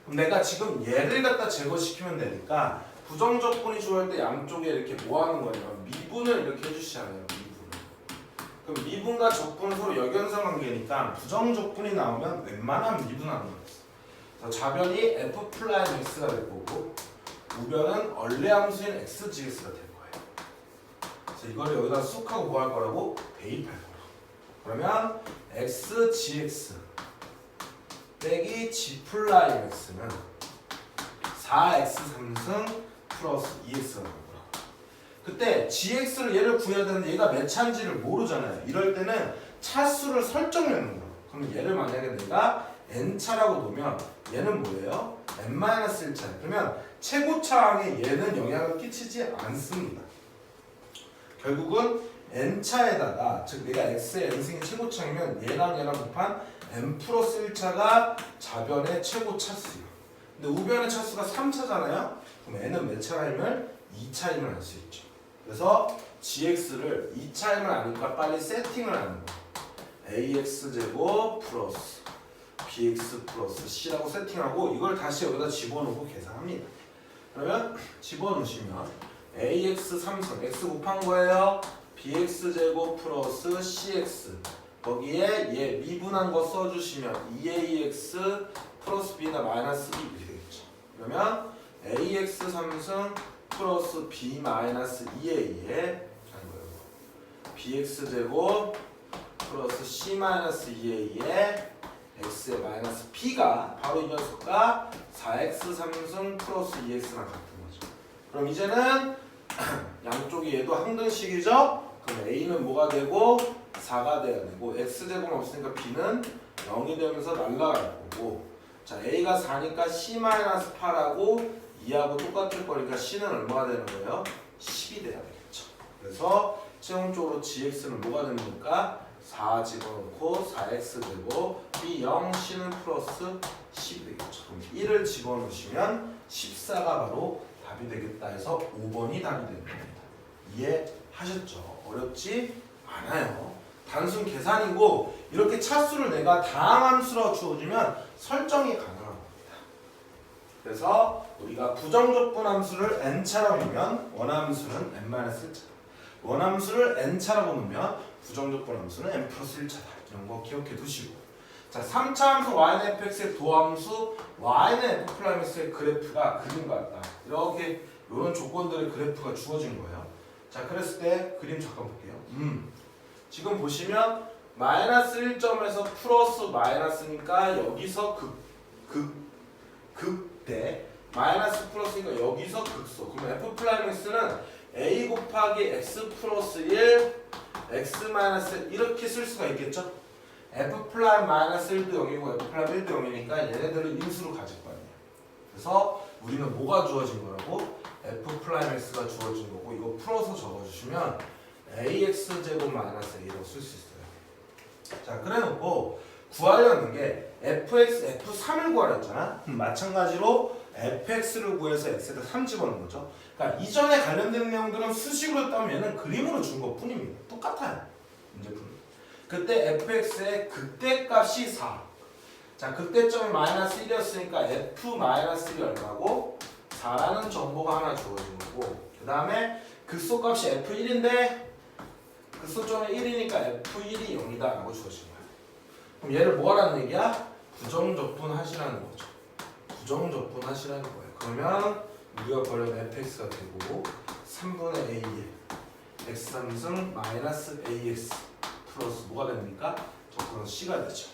그럼 내가 지금 얘를 갖다 제거시키면 되니까 부정적분이 주어질 때 양쪽에 이렇게 뭐 하는 거냐면 미분을 이렇게 해주시잖아요. 그럼 미분과 적분은 서로 역연상 관계니까 부정적분이 나오면 웬만하면 미분하는 거였어. 그래서 좌변이 f'(x가 될 거고 우변은 원래함수인 xgx가 될 거예요. 그래서 이걸 여기다 쑥 하고 뭐 할 거라고? 대입할 거라고. 그러면 xgx 빼기 g'(x는 4x 3승 플러스 2x가 나옵니다. 그때 gx를 얘를 구해야 되는데 얘가 몇 차인지를 모르잖아요. 이럴 때는 차수를 설정해놓는 거예요. 그럼 얘를 만약에 내가 n차라고 놓으면 얘는 뭐예요? n-1차. 그러면 최고차항에 얘는 영향을 끼치지 않습니다. 결국은 n차에다가 즉 내가 x의 n승이 최고차이면 얘랑 곱한 n 플러스 1차가 좌변의 최고차수예요. 근데 우변의 차수가 3차잖아요. 그럼 n은 몇 차임을? 2차임을 알 수 있죠. 그래서 gx를 2차임을 아니까 빨리 세팅을 하는 거예요. ax제곱 플러스 bx 플러스 c라고 세팅하고 이걸 다시 여기다 집어넣고 계산합니다. 그러면 집어넣으시면 ax 3승 x 곱한 거예요. bx제곱 플러스 cx 거기에 얘 미분한 거 써주시면 2ax 플러스 b가 마이너스 2 이렇게 되겠죠. 그러면 ax 3승 플러스 b 마이너스 2a에 bx제곱 플러스 c 마이너스 2a에 x의 마이너스 b가 바로 이 녀석과 4x 3승 플러스 2x랑 같은 거죠. 그럼 이제는 양쪽이 얘도 항등식이죠. 그럼 a는 뭐가 되고 4가 돼야 되고 x제곱은 없으니까 b는 0이 되면서 날라갈 거고 자 a가 4니까 c 마이너스 8하고 2하고 똑같을 거니까 c는 얼마가 되는 거예요? 10이 돼야 되겠죠. 그래서 최종적으로 gx는 뭐가 됩니까? 4 집어넣고 4x제곱 b0 c는 플러스 10이 되겠죠. 그럼 1을 집어넣으시면 14가 바로 답이 되겠다 해서 5번이 답이 되는 겁니다. 이해하셨죠? 어렵지 않아요. 단순 계산이고 이렇게 차수를 내가 다항함수로 주어지면 설정이 가능합니다. 그래서 우리가 부정적분 함수를 n차라고 놓으면 원함수는 n-1차 원함수를 n차라고 놓으면 부정적분 함수는 n 플러스 1차다. 이런 거 기억해 두시고 자 3차 함수 y는 fx의 도함수 y는 f'(x의 그래프가 그림 같다. 이렇게 이런 조건들의 그래프가 주어진 거예요. 자 그랬을 때 그림 잠깐 볼게요. 지금 보시면 마이너스 1점에서 플러스 마이너스니까 여기서 극대 마이너스 플러스니까 여기서 극소. 그러면 f'(x는 a 곱하기 x 플러스 1 x 마이너스 이렇게 쓸 수가 있겠죠? f'-1도 0이고 f'1도 0이니까 얘네들을 인수로 가질 거 아니에요. 그래서 우리는 뭐가 주어진 거라고? f'(x가 주어진 거고 이거 풀어서 적어주시면 ax제곱 마이너스 a라고 쓸 수 있어요. 자, 그래놓고 구하려는 게 fx, f3을 구하려 했잖아. 마찬가지로 fx를 구해서 x에다 3 집어넣는 거죠. 그러니까 이전에 관련된 내용들은 수식으로 따면 얘는 그림으로 준 것 뿐입니다. 똑같아요. 문제품. 그때 fx의 극대값이 4. 자, 극대점이 마이너스 1이었으니까 f-1이 얼마고 4라는 정보가 하나 주어진 거고, 그 다음에 극소값이 f1인데 극소점이 1이니까 f1이 0이다 라고 주어진 거야. 그럼 얘를 뭐 하라는 얘기야? 부정적분하시라는 거죠. 부정적분하시라는 거예요. 그러면 우리가 버려도 fx가 되고 3분의 a에 x3승 마이너스 ax 플러스 뭐가 됩니까? 적분은 c가 되죠.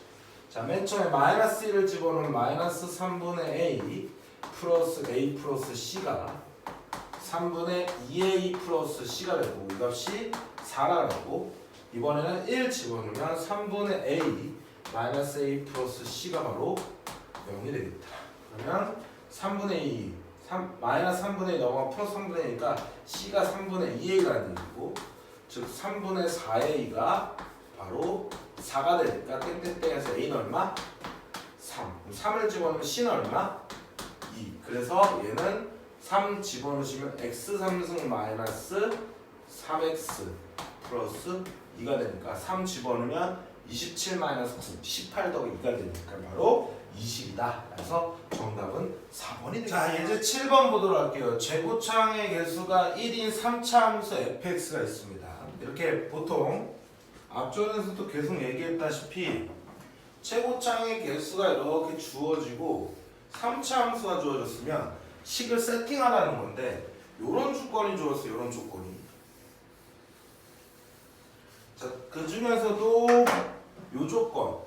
자, 맨 처음에 마이너스 1을 집어넣으면 마이너스 3분의 a 플러스 a 플러스 c가 3분의 2a 플러스 c가 되고 이 값이 4라 그러고, 이번에는 1 집어넣으면 3분의 a 마이너스 a 플러스 c가 바로 0이 되겠다. 그러면 3분의 2 마이너스 3분의 2 넘어가 플러스 3분의 2니까 c가 3분의 2a라는 얘기고, 즉 3분의 4a가 바로 4가 되니까 땡땡땡에서 a는 얼마? 3. 3을 집어넣으면 c는 얼마? 2. 그래서 얘는 3 집어넣으시면 x3승 마이너스 3x 플러스 2가 되니까 3 집어넣으면 27 마이너스 9, 18 더하기 2가 되니까 바로 20이다. 그래서 정답은 4번이 되겠습니다. 자, 이제 7번 보도록 할게요. 최고차항의 개수가 1인 3차 함수 fx가 있습니다. 이렇게 보통 앞전에서도 계속 얘기했다시피 최고차항의 개수가 이렇게 주어지고 3차 함수가 주어졌으면 식을 세팅하라는 건데, 요런 조건이 주어졌어요. 요런 조건이. 자, 그 중에서도 요 조건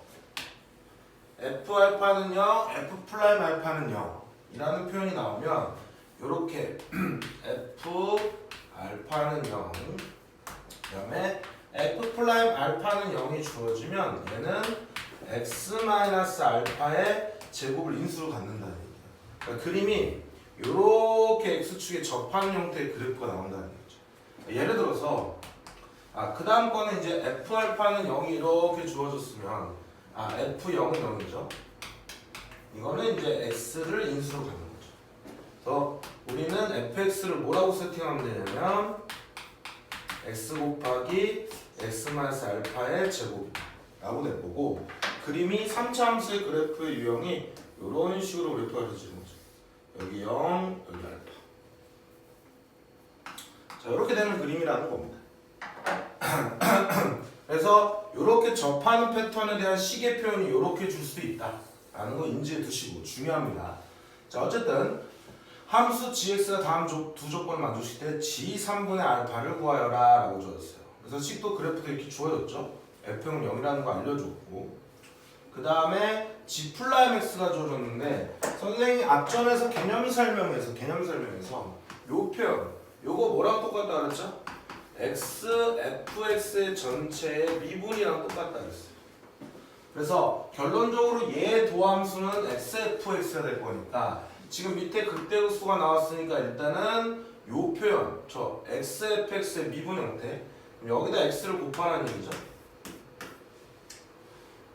f-알파는 0, f'-알파는 0 이라는 표현이 나오면 요렇게 f-알파는 0, 그 다음에 f'-알파는 0이 주어지면 얘는 x-알파의 제곱을 인수로 갖는다는 얘기예요. 그러니까 그림이 요렇게 x축에 접하는 형태의 그래프가 나온다는 거죠. 예를 들어서 그 다음 거는 이제 f-알파는 0이 이렇게 주어졌으면 f0은 0이죠. 이거는 이제 x를 인수로 갖는 거죠. 그래서 우리는 fx를 뭐라고 세팅하면 되냐면 x 곱하기 x-알파의 제곱이라고 낼 거고, 그림이 3차 함수의 그래프의 유형이 이런 식으로 그래프가 그려지는 거죠. 여기 0, 여기 알파. 자, 이렇게 되는 그림이라는 겁니다. 그래서 이렇게 접하는 패턴에 대한 식의 표현이 이렇게 줄 수도 있다라는 거 인지해 두시고 중요합니다. 자, 어쨌든 함수 gx가 다음 두 조건을 만족시킬 때 g 3분의 알파를 구하여라 라고 주어졌어요. 그래서 식도 그래프도 이렇게 주어졌죠. f는 0이라는 거 알려줬고, 그 다음에 g'(x가 주어졌는데 선생님이 앞전에서 개념 설명에서 요 표현, 요거 뭐랑 똑같다 그랬죠? x, fx의 전체의 미분이랑 똑같다 그랬어요. 그래서 결론적으로 얘 도함수는 xfx가 될 거니까 지금 밑에 극대수가 나왔으니까 일단은 요 표현, 저 xfx의 미분 형태, 여기다 x를 곱하는 얘기죠.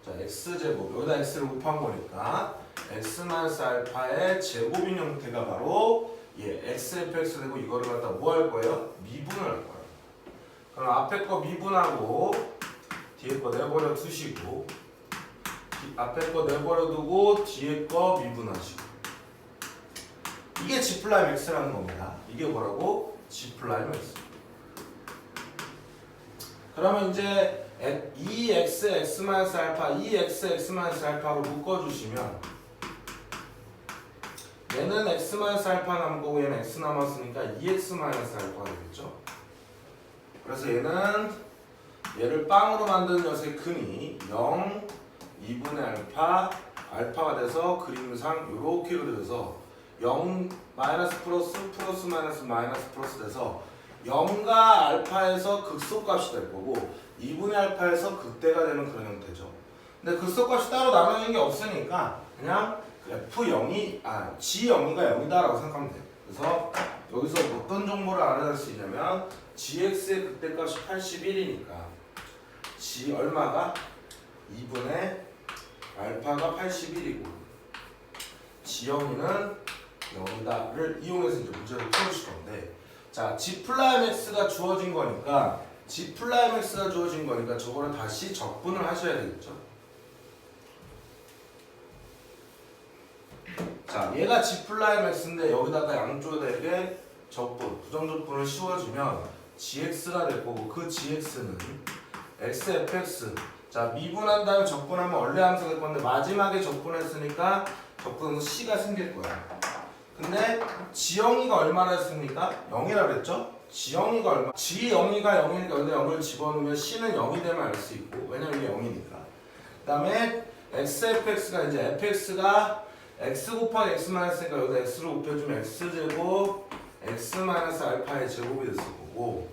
자, x제곱, 여기다 x를 곱한 거니까 x-알파의 제곱인 형태가 바로 xfx 되고, 이거를 갖다 뭐 할 거예요? 미분을 할 거예요. 그럼 앞에 거 미분하고 뒤에 거 내버려 두시고, 앞에 거 내버려 두고 뒤에 거 미분하시고, 이게 g'(x라는 겁니다. 이게 뭐라고? g'(x). 그러면 이제 이 x, x-알파, 이 x, x-알파로 묶어주시면 얘는 x-알파 남은 거고 얘는 x 남았으니까 2x-알파가 되겠죠. 그래서 얘를 빵으로 만드는 녀석의 근이 0, 2분의 알파, 알파가 돼서 그림상 이렇게 그려져서 0, 마이너스 플러스, 플러스 마이너스, 마이너스 플러스 돼서 0과 알파에서 극소값이 될 거고 2분의 알파에서 극대가 되는 그런 형태죠. 근데 극소값이 따로 나눠진 게 없으니까 그냥 F0이 G0가 0이다 라고 생각하면 돼요. 그래서 여기서 어떤 정보를 알아낼 수 있냐면 gx의 극대값이 81이니까 g 얼마가? 2분의 알파가 81이고 지영이는 0이다를 이용해서 이제 문제를 풀어줄 건데, 자 g 플라임 x가 주어진 거니까 저거를 다시 적분을 하셔야 되겠죠. 자 얘가 g 플라임 x인데 여기다가 양쪽에게 적분, 부정적분을 씌워주면 gx가 될 거고, 그 gx는 xfx, 자 미분한 다음에 적분하면 원래 함수가 될 건데 마지막에 적분했으니까 적분은 c가 생길 거야. 근데 지영이가 얼마나 했습니까? 0이라 그랬죠? 지영이가 얼마? g0이가 0이니까 여기다 0을 집어넣으면 c는 0이 되면 알 수 있고, 왜냐면 이게 0이니까. 그 다음에 xfx가 이제 fx가 x 곱하기 x 마이너스니까 여기다 x를 곱해주면 x제곱 x 마이너스 알파의 제곱이 됐을 거고,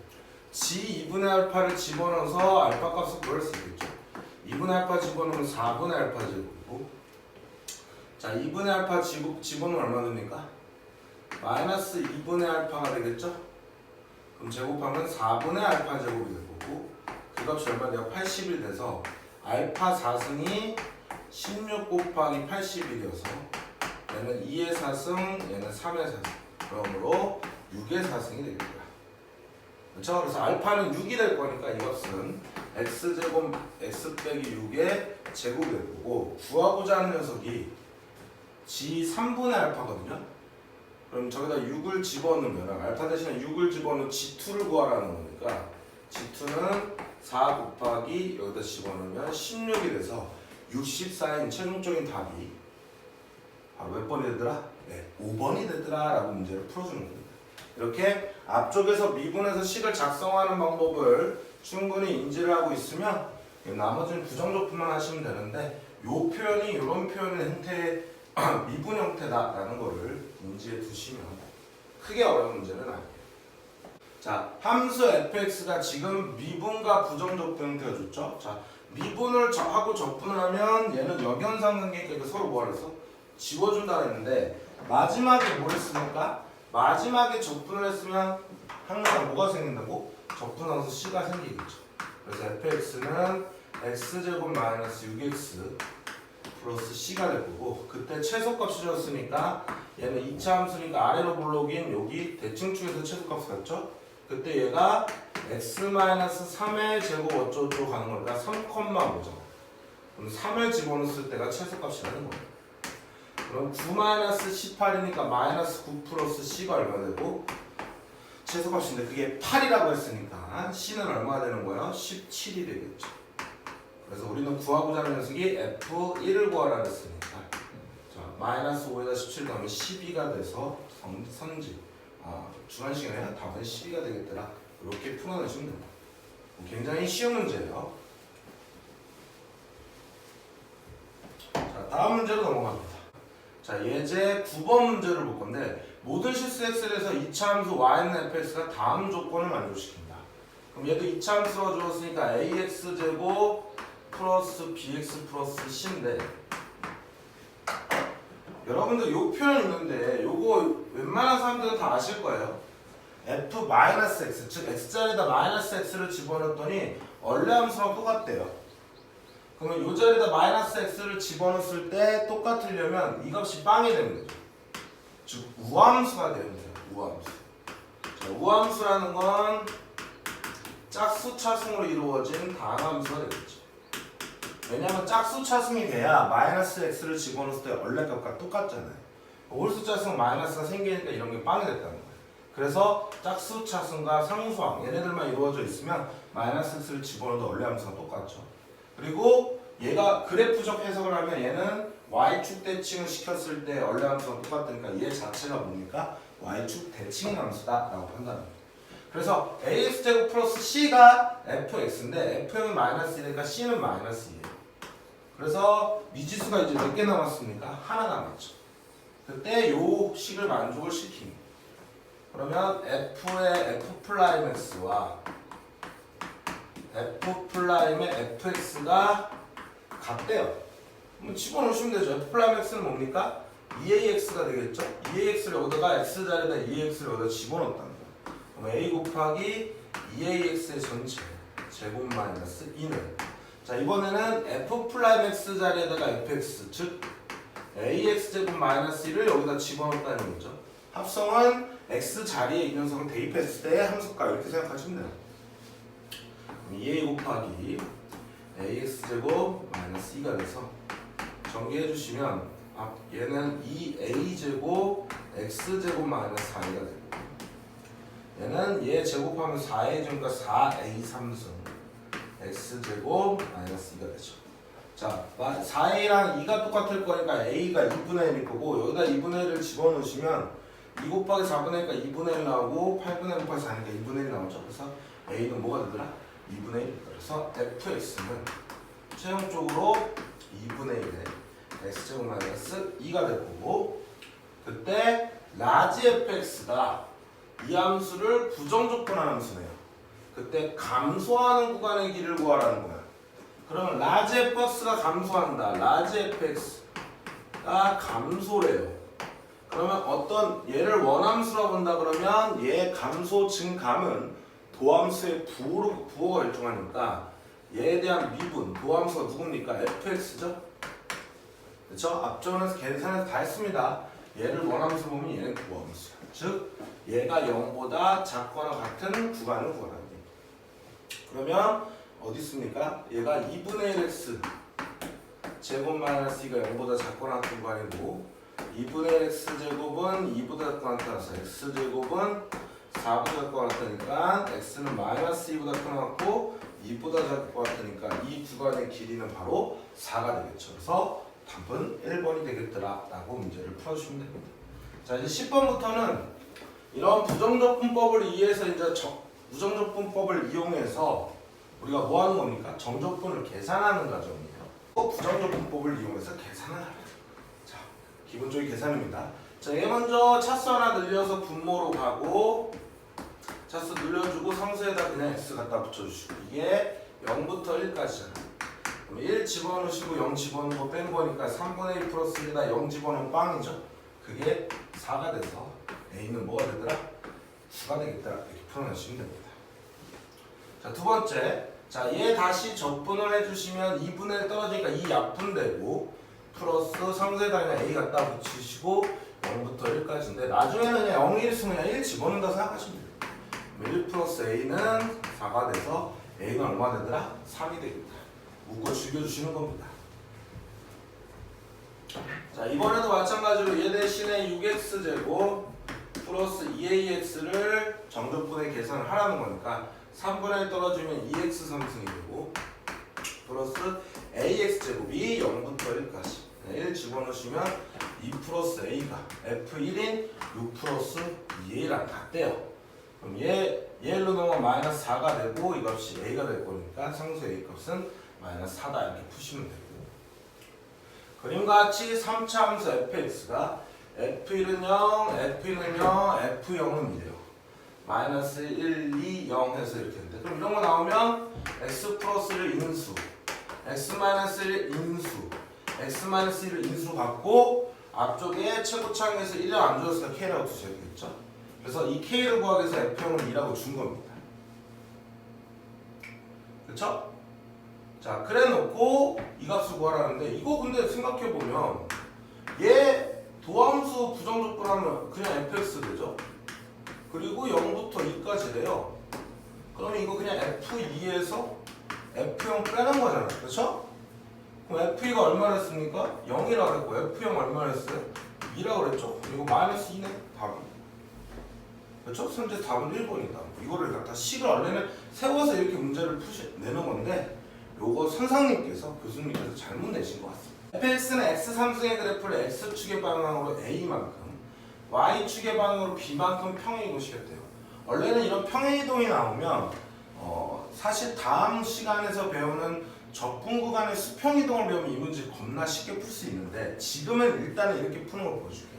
g 2분의 알파를 집어넣어서 알파 값을 구할 수 있겠죠. 2분의 알파 집어넣으면 4분의 알파 제곱이고, 자 2분의 알파 집어넣으면 얼마 됩니까? 마이너스 2분의 알파가 되겠죠. 그럼 제곱하면 4분의 알파 제곱이 될 거고, 그 값이 얼마 돼요? 80이 돼서 알파 4승이 16 곱하기 81이어서 얘는 2의 4승, 얘는 3의 4승, 그러므로 6의 4승이 되겠다. 그렇죠? 그래서 알파는 6이 될 거니까 이 값은 x제곱 x 빼기 6의 제곱이 될 거고, 구하고자 하는 녀석이 g 3분의 알파거든요. 그럼 저기다 6을 집어넣으면 알파 대신에 6을 집어넣으면 g2를 구하라는 거니까 g2는 4 곱하기 여기다 집어넣으면 16이 돼서 64인 최종적인 답이 바로 몇 번이 되더라? 네, 5번이 되더라 라고 문제를 풀어주는 겁니다. 이렇게 앞쪽에서 미분해서 식을 작성하는 방법을 충분히 인지를 하고 있으면 나머지는 부정적분만 하시면 되는데, 이 표현이 이런 표현의 형태의 미분 형태다라는 거를 인지해 두시면 크게 어려운 문제는 아니에요. 자, 함수 fx가 지금 미분과 부정적분 형태였죠. 자, 미분을 하고 적분을 하면 얘는 역연상 관계니까 서로 뭐 하랬어? 지워준다 했는데, 마지막에 뭘 했습니까? 마지막에 적분을 했으면 항상 뭐가 생긴다고? 적분하면서 c가 생기겠죠. 그래서 fx는 x제곱 마이너스 6x 플러스 c가 될 거고, 그때 최소값이 줬으니까 얘는 2차 함수니까 아래로 블록인 여기 대칭축에서 최소값을 갖죠. 그때 얘가 x-3의 제곱 어쩌고 가는 거니까 3,5죠. 그럼 3을 집어넣었을 때가 최소값이라는 거예요. 그럼 9-18이니까 마이너스 9 플러스 c가 얼마 되고, 최소값인데 그게 8이라고 했으니까 c는 얼마 되는 거예요? 17이 되겠죠. 그래서 우리는 구하고자 하는 녀석이 f1을 구하라 했으니까, 자 마이너스 5에다 17 더하면 12가 돼서 선지, 주간식이네요. 답은 12가 되겠더라. 이렇게 풀어내시면 됩니다. 굉장히 쉬운 문제예요. 자 다음 문제로 넘어갑니다. 자 예제 9번 문제를 볼 건데, 모든 실수 x에서 2차 함수 y는 fx가 다음 조건을 만족시킨다. 그럼 얘도 2차 함수가 주었으니까 ax제곱 플러스 bx 플러스 c인데, 여러분들 요 표현 있는데 요거 웬만한 사람들은 다 아실 거예요. f-x, 즉 x자리에다 마이너스 x를 집어넣었더니 원래 함수랑 똑같대요. 그러면 요 자리에다 마이너스 x를 집어넣었을 때 똑같으려면 이 값이 빵이 되는 거죠. 즉 우함수가 되는 거예요. 우함수. 자, 우함수라는 건 짝수 차승으로 이루어진 다항함수가 되겠죠. 왜냐하면 짝수 차승이 돼야 마이너스 x를 집어넣었을 때 원래 값과 똑같잖아요. 홀수 차승은 마이너스가 생기니까 이런 게 빵이 됐다는 거예요. 그래서 짝수 차승과 상수항 얘네들만 이루어져 있으면 마이너스 x를 집어넣어도 원래 함수가 똑같죠. 그리고 얘가 그래프적 해석을 하면 얘는 y축 대칭을 시켰을 때 원래 함수가 똑같으니까 얘 자체가 뭡니까? y축 대칭 함수다 라고 판단합니다. 그래서 ax제곱 플러스 c가 fx인데 f는 마이너스 1이니까 c는 마이너스 2예요. 그래서 미지수가 이제 몇 개 남았습니까? 하나 남았죠. 그때 요 식을 만족을 시킵니다. 그러면 f의 f'x와 f'의 fx가 같대요. 그럼 집어넣으시면 되죠. f'x는 뭡니까? 2ax가 되겠죠? 2ax를 여기다가 x자리에다 2ax를 여기다 집어넣었다는 거야. 그럼 a 곱하기 2ax의 전체 제곱 마이너스 2는 자 이번에는 f 프라임 x 자리에다가 fx 즉 ax 제곱 마이너스 1을 여기다 집어넣었다는 거죠. 합성은 x 자리에 이 녀석을 대입했을 때의 함수가 이렇게 생각하시면 돼요. 2a 곱하기 ax 제곱 마이너스 2가 돼서 전개해 주시면 얘는 2a 제곱 x 제곱 마이너스 4a가 되고 얘는 얘 제곱하면 4a 제곱이니까 4a 3승 x 제곱 마이너스 2가 되죠. 자 4a랑 2가 똑같을 거니까 a가 2분의 1일 거고 여기다 2분의 1을 집어넣으시면 2 곱하기 4분의 1이니까 2분의 1 나오고 8분의 1 곱하기 4니까 2분의 1 나오죠. 그래서 a는 뭐가 되더라? 2분의 1. 그래서 fx는 최종적으로 2분의 1에 x제곱 마이너스 2가 될 거고 그때 라지 fx가 이 함수를 부정조건하는 함수네요. 그때 감소하는 구간의 길이를 구하라는 거야. 그러면 라지 fx가 감소한다. 라지 fx가 감소래요. 그러면 어떤 얘를 원함수라고 본다 그러면 얘 감소 증감은 도함수의 부호가 일정하니까 얘에 대한 미분 도함수가 누굽니까? fx죠? 그렇죠? 앞전에서 계산해서 다 했습니다. 얘를 원함수 보면 얘는 도함수야. 즉 얘가 0보다 작거나 같은 구간을 구하라는 거예요. 그러면 어디 있습니까? 얘가 2분의 1x 제곱 마이너스 2가 0보다 작거나 같은 구간이고 2분의 1 x제곱은 2보다 작거나 같아서 x제곱은 4보다 작거나 같으니까 x는 마이너스 2보다 작거나 같고 2보다 작거나 같으니까 이 구간의 길이는 바로 4가 되겠죠. 그래서 답은 1번이 되겠더라 라고 문제를 풀어주시면 됩니다. 자 이제 10번부터는 이런 부정적분법을 이해해서 이제 부정적분법을 이용해서 우리가 뭐 하는 겁니까? 정적분을 계산하는 과정이에요. 부정적분법을 이용해서 계산을 하래요. 자 기본적인 계산입니다. 자 얘 먼저 차수 하나 늘려서 분모로 가고 차수 늘려주고 상수에다 그냥 x 갖다 붙여주시고 이게 0부터 1까지잖아. 1 집어넣으시고 0 집어넣고 뺀 거니까 3분의 1 플러스 1에다 0 집어넣으면 빵이죠. 그게 4가 돼서 a는 뭐가 되더라? 9가 되겠더라. 이렇게 풀어내시면 됩니다. 자, 두 번째. 자, 얘 다시 적분을 해주시면 2분의 1 떨어지니까 2 약분되고 플러스 상수에다 그냥 a 갖다 붙이시고 0부터 1까지인데 나중에는 그냥 0, 1 있으면 그냥 1 집어넣는다 생각하시면 돼요. 1 플러스 a는 4가 돼서 a는 얼마 되더라? 3이 되겠다. 묶어 죽여주시는 겁니다. 자 이번에도 마찬가지로 얘 대신에 6x제곱 플러스 2ax를 정적분의 계산을 하라는 거니까 3분의 1 떨어지면 2x 3승이 되고 플러스 ax제곱이 0부터 1까지 1 집어넣으시면 2 플러스 a가 f1인 6 플러스 2a랑 같대요. 그럼 얘로 넘어가 마이너스 4가 되고 이 값이 a가 될 거니까 상수 a 값은 마이너스 4다 이렇게 푸시면 되고 그림같이 3차 함수 fx가 f1은 0, f1은 0, f0은 1이에요. 마이너스 1, 2, 0 해서 이렇게 되는데 그럼 이런 거 나오면 x 플러스 1을 인수 x 마이너스 1 인수 x 마이너스 1을 인수로 갖고 앞쪽에 최고차항에서 1을 안 줘서 k라고 두셔야겠죠. 그래서 이 k를 구하기 위해서 f0은 2라고 준 겁니다. 그쵸? 자 그래 놓고 이 값을 구하라는데 이거 근데 생각해보면 얘 도함수 부정적분하면 그냥 fx 되죠. 그리고 0부터 2까지 돼요. 그러면 이거 그냥 f2에서 f0 빼는 거잖아요. 그렇죠? 그럼 f2가 얼마나 했습니까? 0이라고 했고 f0 얼마나 했어요? 2라고 그랬죠? 이거 마이너스 2네 답이. 그렇죠? 현재 답은 1번이다. 이거를 갖다 식을 원래는 세워서 이렇게 문제를 내는 건데 요거 선생님께서 교수님께서 잘못 내신 것 같습니다. fx는 x3승의 그래프를 x축의 방향으로 a만큼 y축의 방향으로 b만큼 평행이동시켰대요. 원래는 이런 평행이동이 나오면 사실 다음 시간에서 배우는 적분 구간의 수평이동을 배우면 이 문제 겁나 쉽게 풀 수 있는데 지금은 일단은 이렇게 푸는 걸 보여줄게.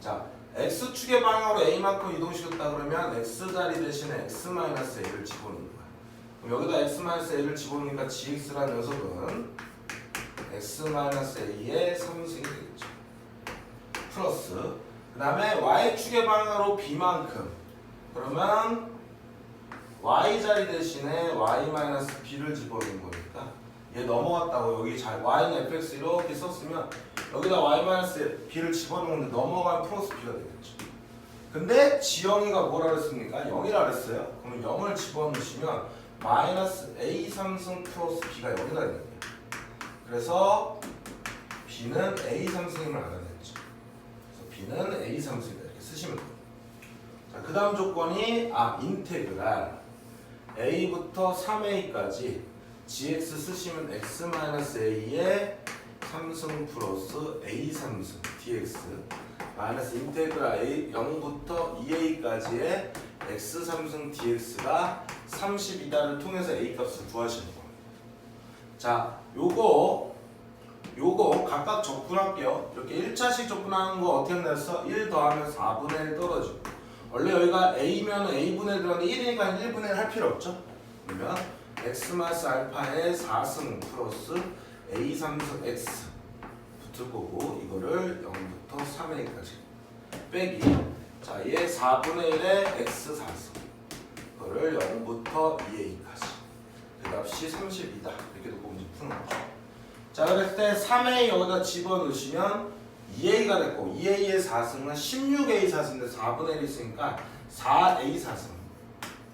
자, x축의 방향으로 a만큼 이동시켰다 그러면 x자리 대신에 x-a를 집어넣는 거야. 그럼 여기다 x-a를 집어넣으니까 gx라는 녀석은 x-a의 3승이 되겠죠. 플러스 그 다음에 y축의 방향으로 b만큼 그러면 y자리 대신에 y-b를 집어넣은 거니까 얘 넘어갔다고 여기 잘 y는 fx 이렇게 썼으면 여기다 y-b를 집어넣는데 넘어간 플러스 b가 되겠죠. 근데 지영이가 뭐라 그랬습니까? 0이라 그랬어요. 그럼 0을 집어넣으시면 마이너스 a 3승 플러스 b가 여기다 있는 거예요. 그래서 b는 a 3승임을 알아냈죠. 그래서 b는 a 3승이다 이렇게 쓰시면 돼요. 자, 그 다음 조건이 인테그랄 a부터 3a까지 gx 쓰시면 x-a의 3승 플러스 a 3승 dx 마이너스 인테그랄 a 0부터 2a까지의 x 3승 dx가 32다를 통해서 a 값을 구하시는 겁니다. 자, 요거 각각 적분할게요. 이렇게 1차씩 적분하는 거 어떻게 한다했어? 1 더하면 4분의 1 떨어지고 원래 여기가 a면 a분의 1 들어가는데 1이니까 1분의 1 할 필요 없죠? 그러면 x 마이너스 알파의 4승 플러스 a 3승 x 붙을 거고 이거를 0부터 3a까지 빼기 자, 얘 4분의 1의 x 4승 이거를 0부터 2a까지 그 값이 32다 이렇게 놓고 문제 푸는 거죠. 자, 그랬을 때 3a 여기다 집어넣으시면 2a가 됐고 2a의 4승은 16a 4승인데 4분의 1이 있으니까 4a 4승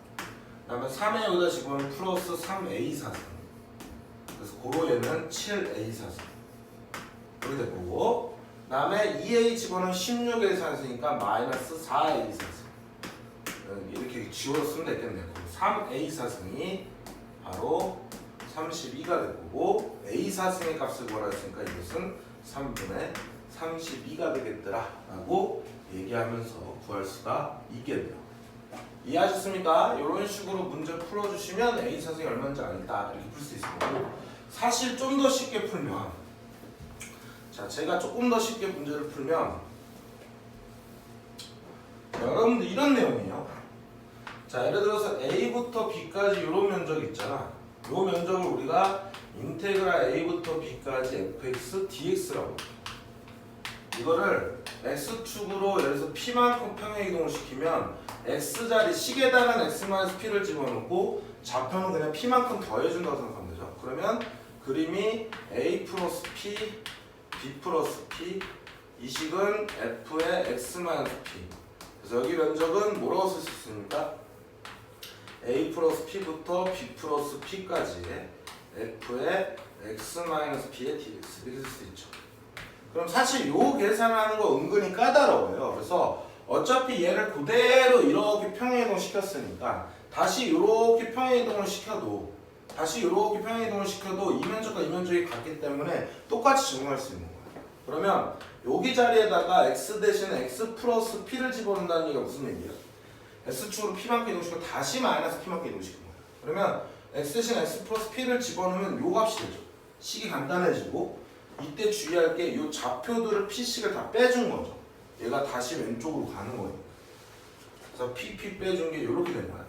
그 다음에 3a 여기다 집어넣으면 플러스 3a 4승 그래서 고로 얘는 7a 4승 이렇게 될 거고 그 다음에 2a 집어넣으면 16a 4승이니까 마이너스 4a 4승 이렇게 지워서 쓰면 되겠네요. 3a 4승이 바로 32가 될 거고 a 4승의 값을 구하라 했으니까 이것은 3분의 32가 되겠더라 라고 얘기하면서 구할 수가 있겠네요. 이해하셨습니까? 이런 식으로 문제 풀어주시면 a 4승이 얼마인지 알겠다 이렇게 풀 수 있을 거고 사실 좀 더 쉽게 풀면 자, 제가 조금 더 쉽게 문제를 풀면 자, 여러분들 이런 내용이에요. 자, 예를 들어서 a부터 b까지 이런 면적 있잖아. 이 면적을 우리가 인테그랄 a부터 b까지 fx dx라고 해요. 이거를 x축으로 예를 들어서 p만큼 평행 이동을 시키면 x자리 식에다가 x-p를 집어넣고 좌표는 그냥 p만큼 더해준다고 생각하면 되죠. 그러면 그림이 a 플러스 p, b 플러스 p 이 식은 f의 x-p 그래서 여기 면적은 뭐라고 쓸 수 있습니까? a 플러스 p부터 b 플러스 p까지 f의 x-p의 dx 이렇게 쓸 수 있죠. 그럼 사실 요 계산하는 거 은근히 까다로워요. 그래서 어차피 얘를 그대로 이렇게 평행이동 시켰으니까 다시 이렇게 평행이동을 시켜도 이 면적과 이 면적이 같기 때문에 똑같이 적용할 수 있는 거예요. 그러면 여기 자리에다가 x 대신에 x 플러스 p를 집어넣는다는 얘기가 무슨 얘기예요? x축으로 p만큼 이동시키고 다시 마이너스 p만큼 이동시키는 거예요. 그러면 x 대신 x 플러스 p를 집어넣으면 요 값이 되죠. 식이 간단해지고 이때 주의할 게 이 좌표들을 p식을 다 빼준 거죠. 얘가 다시 왼쪽으로 가는 거예요. 그래서 pp 빼준 게 이렇게 된 거야.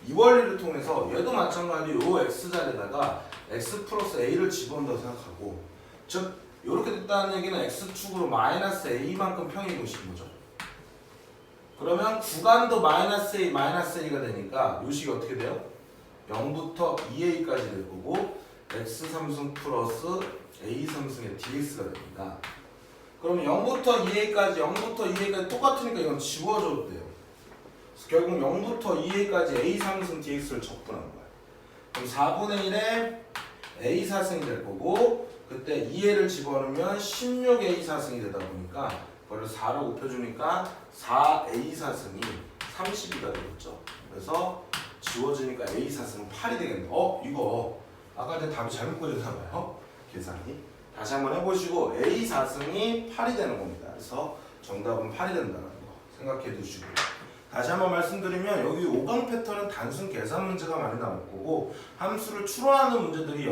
이 원리를 통해서 얘도 마찬가지로 요 x자리에다가 x 플러스 a를 집어넣는다고 생각하고 즉 이렇게 됐다는 얘기는 x축으로 마이너스 a만큼 평행이동시킨 거죠. 그러면 구간도 마이너스 a가 되니까 요 식이 어떻게 돼요? 0부터 2a까지 될 거고 x 3승 플러스 a 3승의 dx가 됩니다. 그러면 0부터 2a까지 똑같으니까 이건 지워줘도 돼요. 그래서 결국 0부터 2a까지 a 3승 dx를 적분한 거야. 그럼 4분의 1에 a 4승이 될 거고 그때 2a를 집어넣으면 16a 4승이 되다 보니까 그걸 4로 곱해주니까 4a 4승이 32가 되겠죠. 그래서 지워지니까 a 4승은 8이 되겠네. 이거 아까 전에 답이 잘못 그려졌나봐요. 계산이. 다시 한번 해보시고 a 4승이 8이 되는 겁니다. 그래서 정답은 8이 된다는 거 생각해 두시고 다시 한번 말씀드리면 여기 5강 패턴은 단순 계산 문제가 많이 나올 거고 함수를 추론하는 문제들이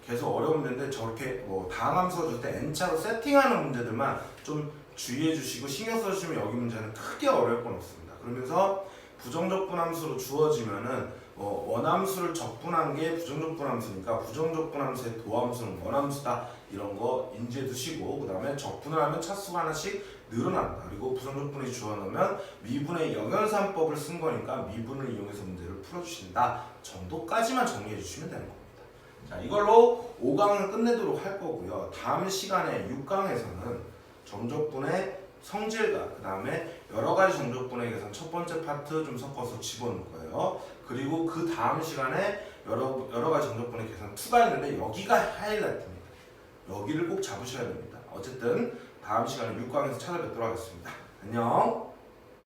계속 어려운 문제인데 저렇게 뭐 다음 함수가 줄 때 n차로 세팅하는 문제들만 좀 주의해 주시고 신경 써주시면 여기 문제는 크게 어려울 건 없습니다. 그러면서 부정적분 함수로 주어지면은 원함수를 적분한 게 부정적분함수니까 부정적분함수의 도함수는 원함수다. 이런 거 인지해 두시고 그 다음에 적분을 하면 차수가 하나씩 늘어난다. 그리고 부정적분이 주어놓으면 미분의 역연산법을 쓴 거니까 미분을 이용해서 문제를 풀어주신다 정도까지만 정리해 주시면 되는 겁니다. 자, 이걸로 5강을 끝내도록 할 거고요. 다음 시간에 6강에서는 정적분의 성질과 그 다음에 여러 가지 정적분의 계산 첫 번째 파트 좀 섞어서 집어넣을 거예요. 그리고 그 다음 시간에 여러 가지 정적분의 계산 2가 있는데 여기가 하이라이트입니다. 여기를 꼭 잡으셔야 됩니다. 어쨌든 다음 시간에 6강에서 찾아뵙도록 하겠습니다. 안녕.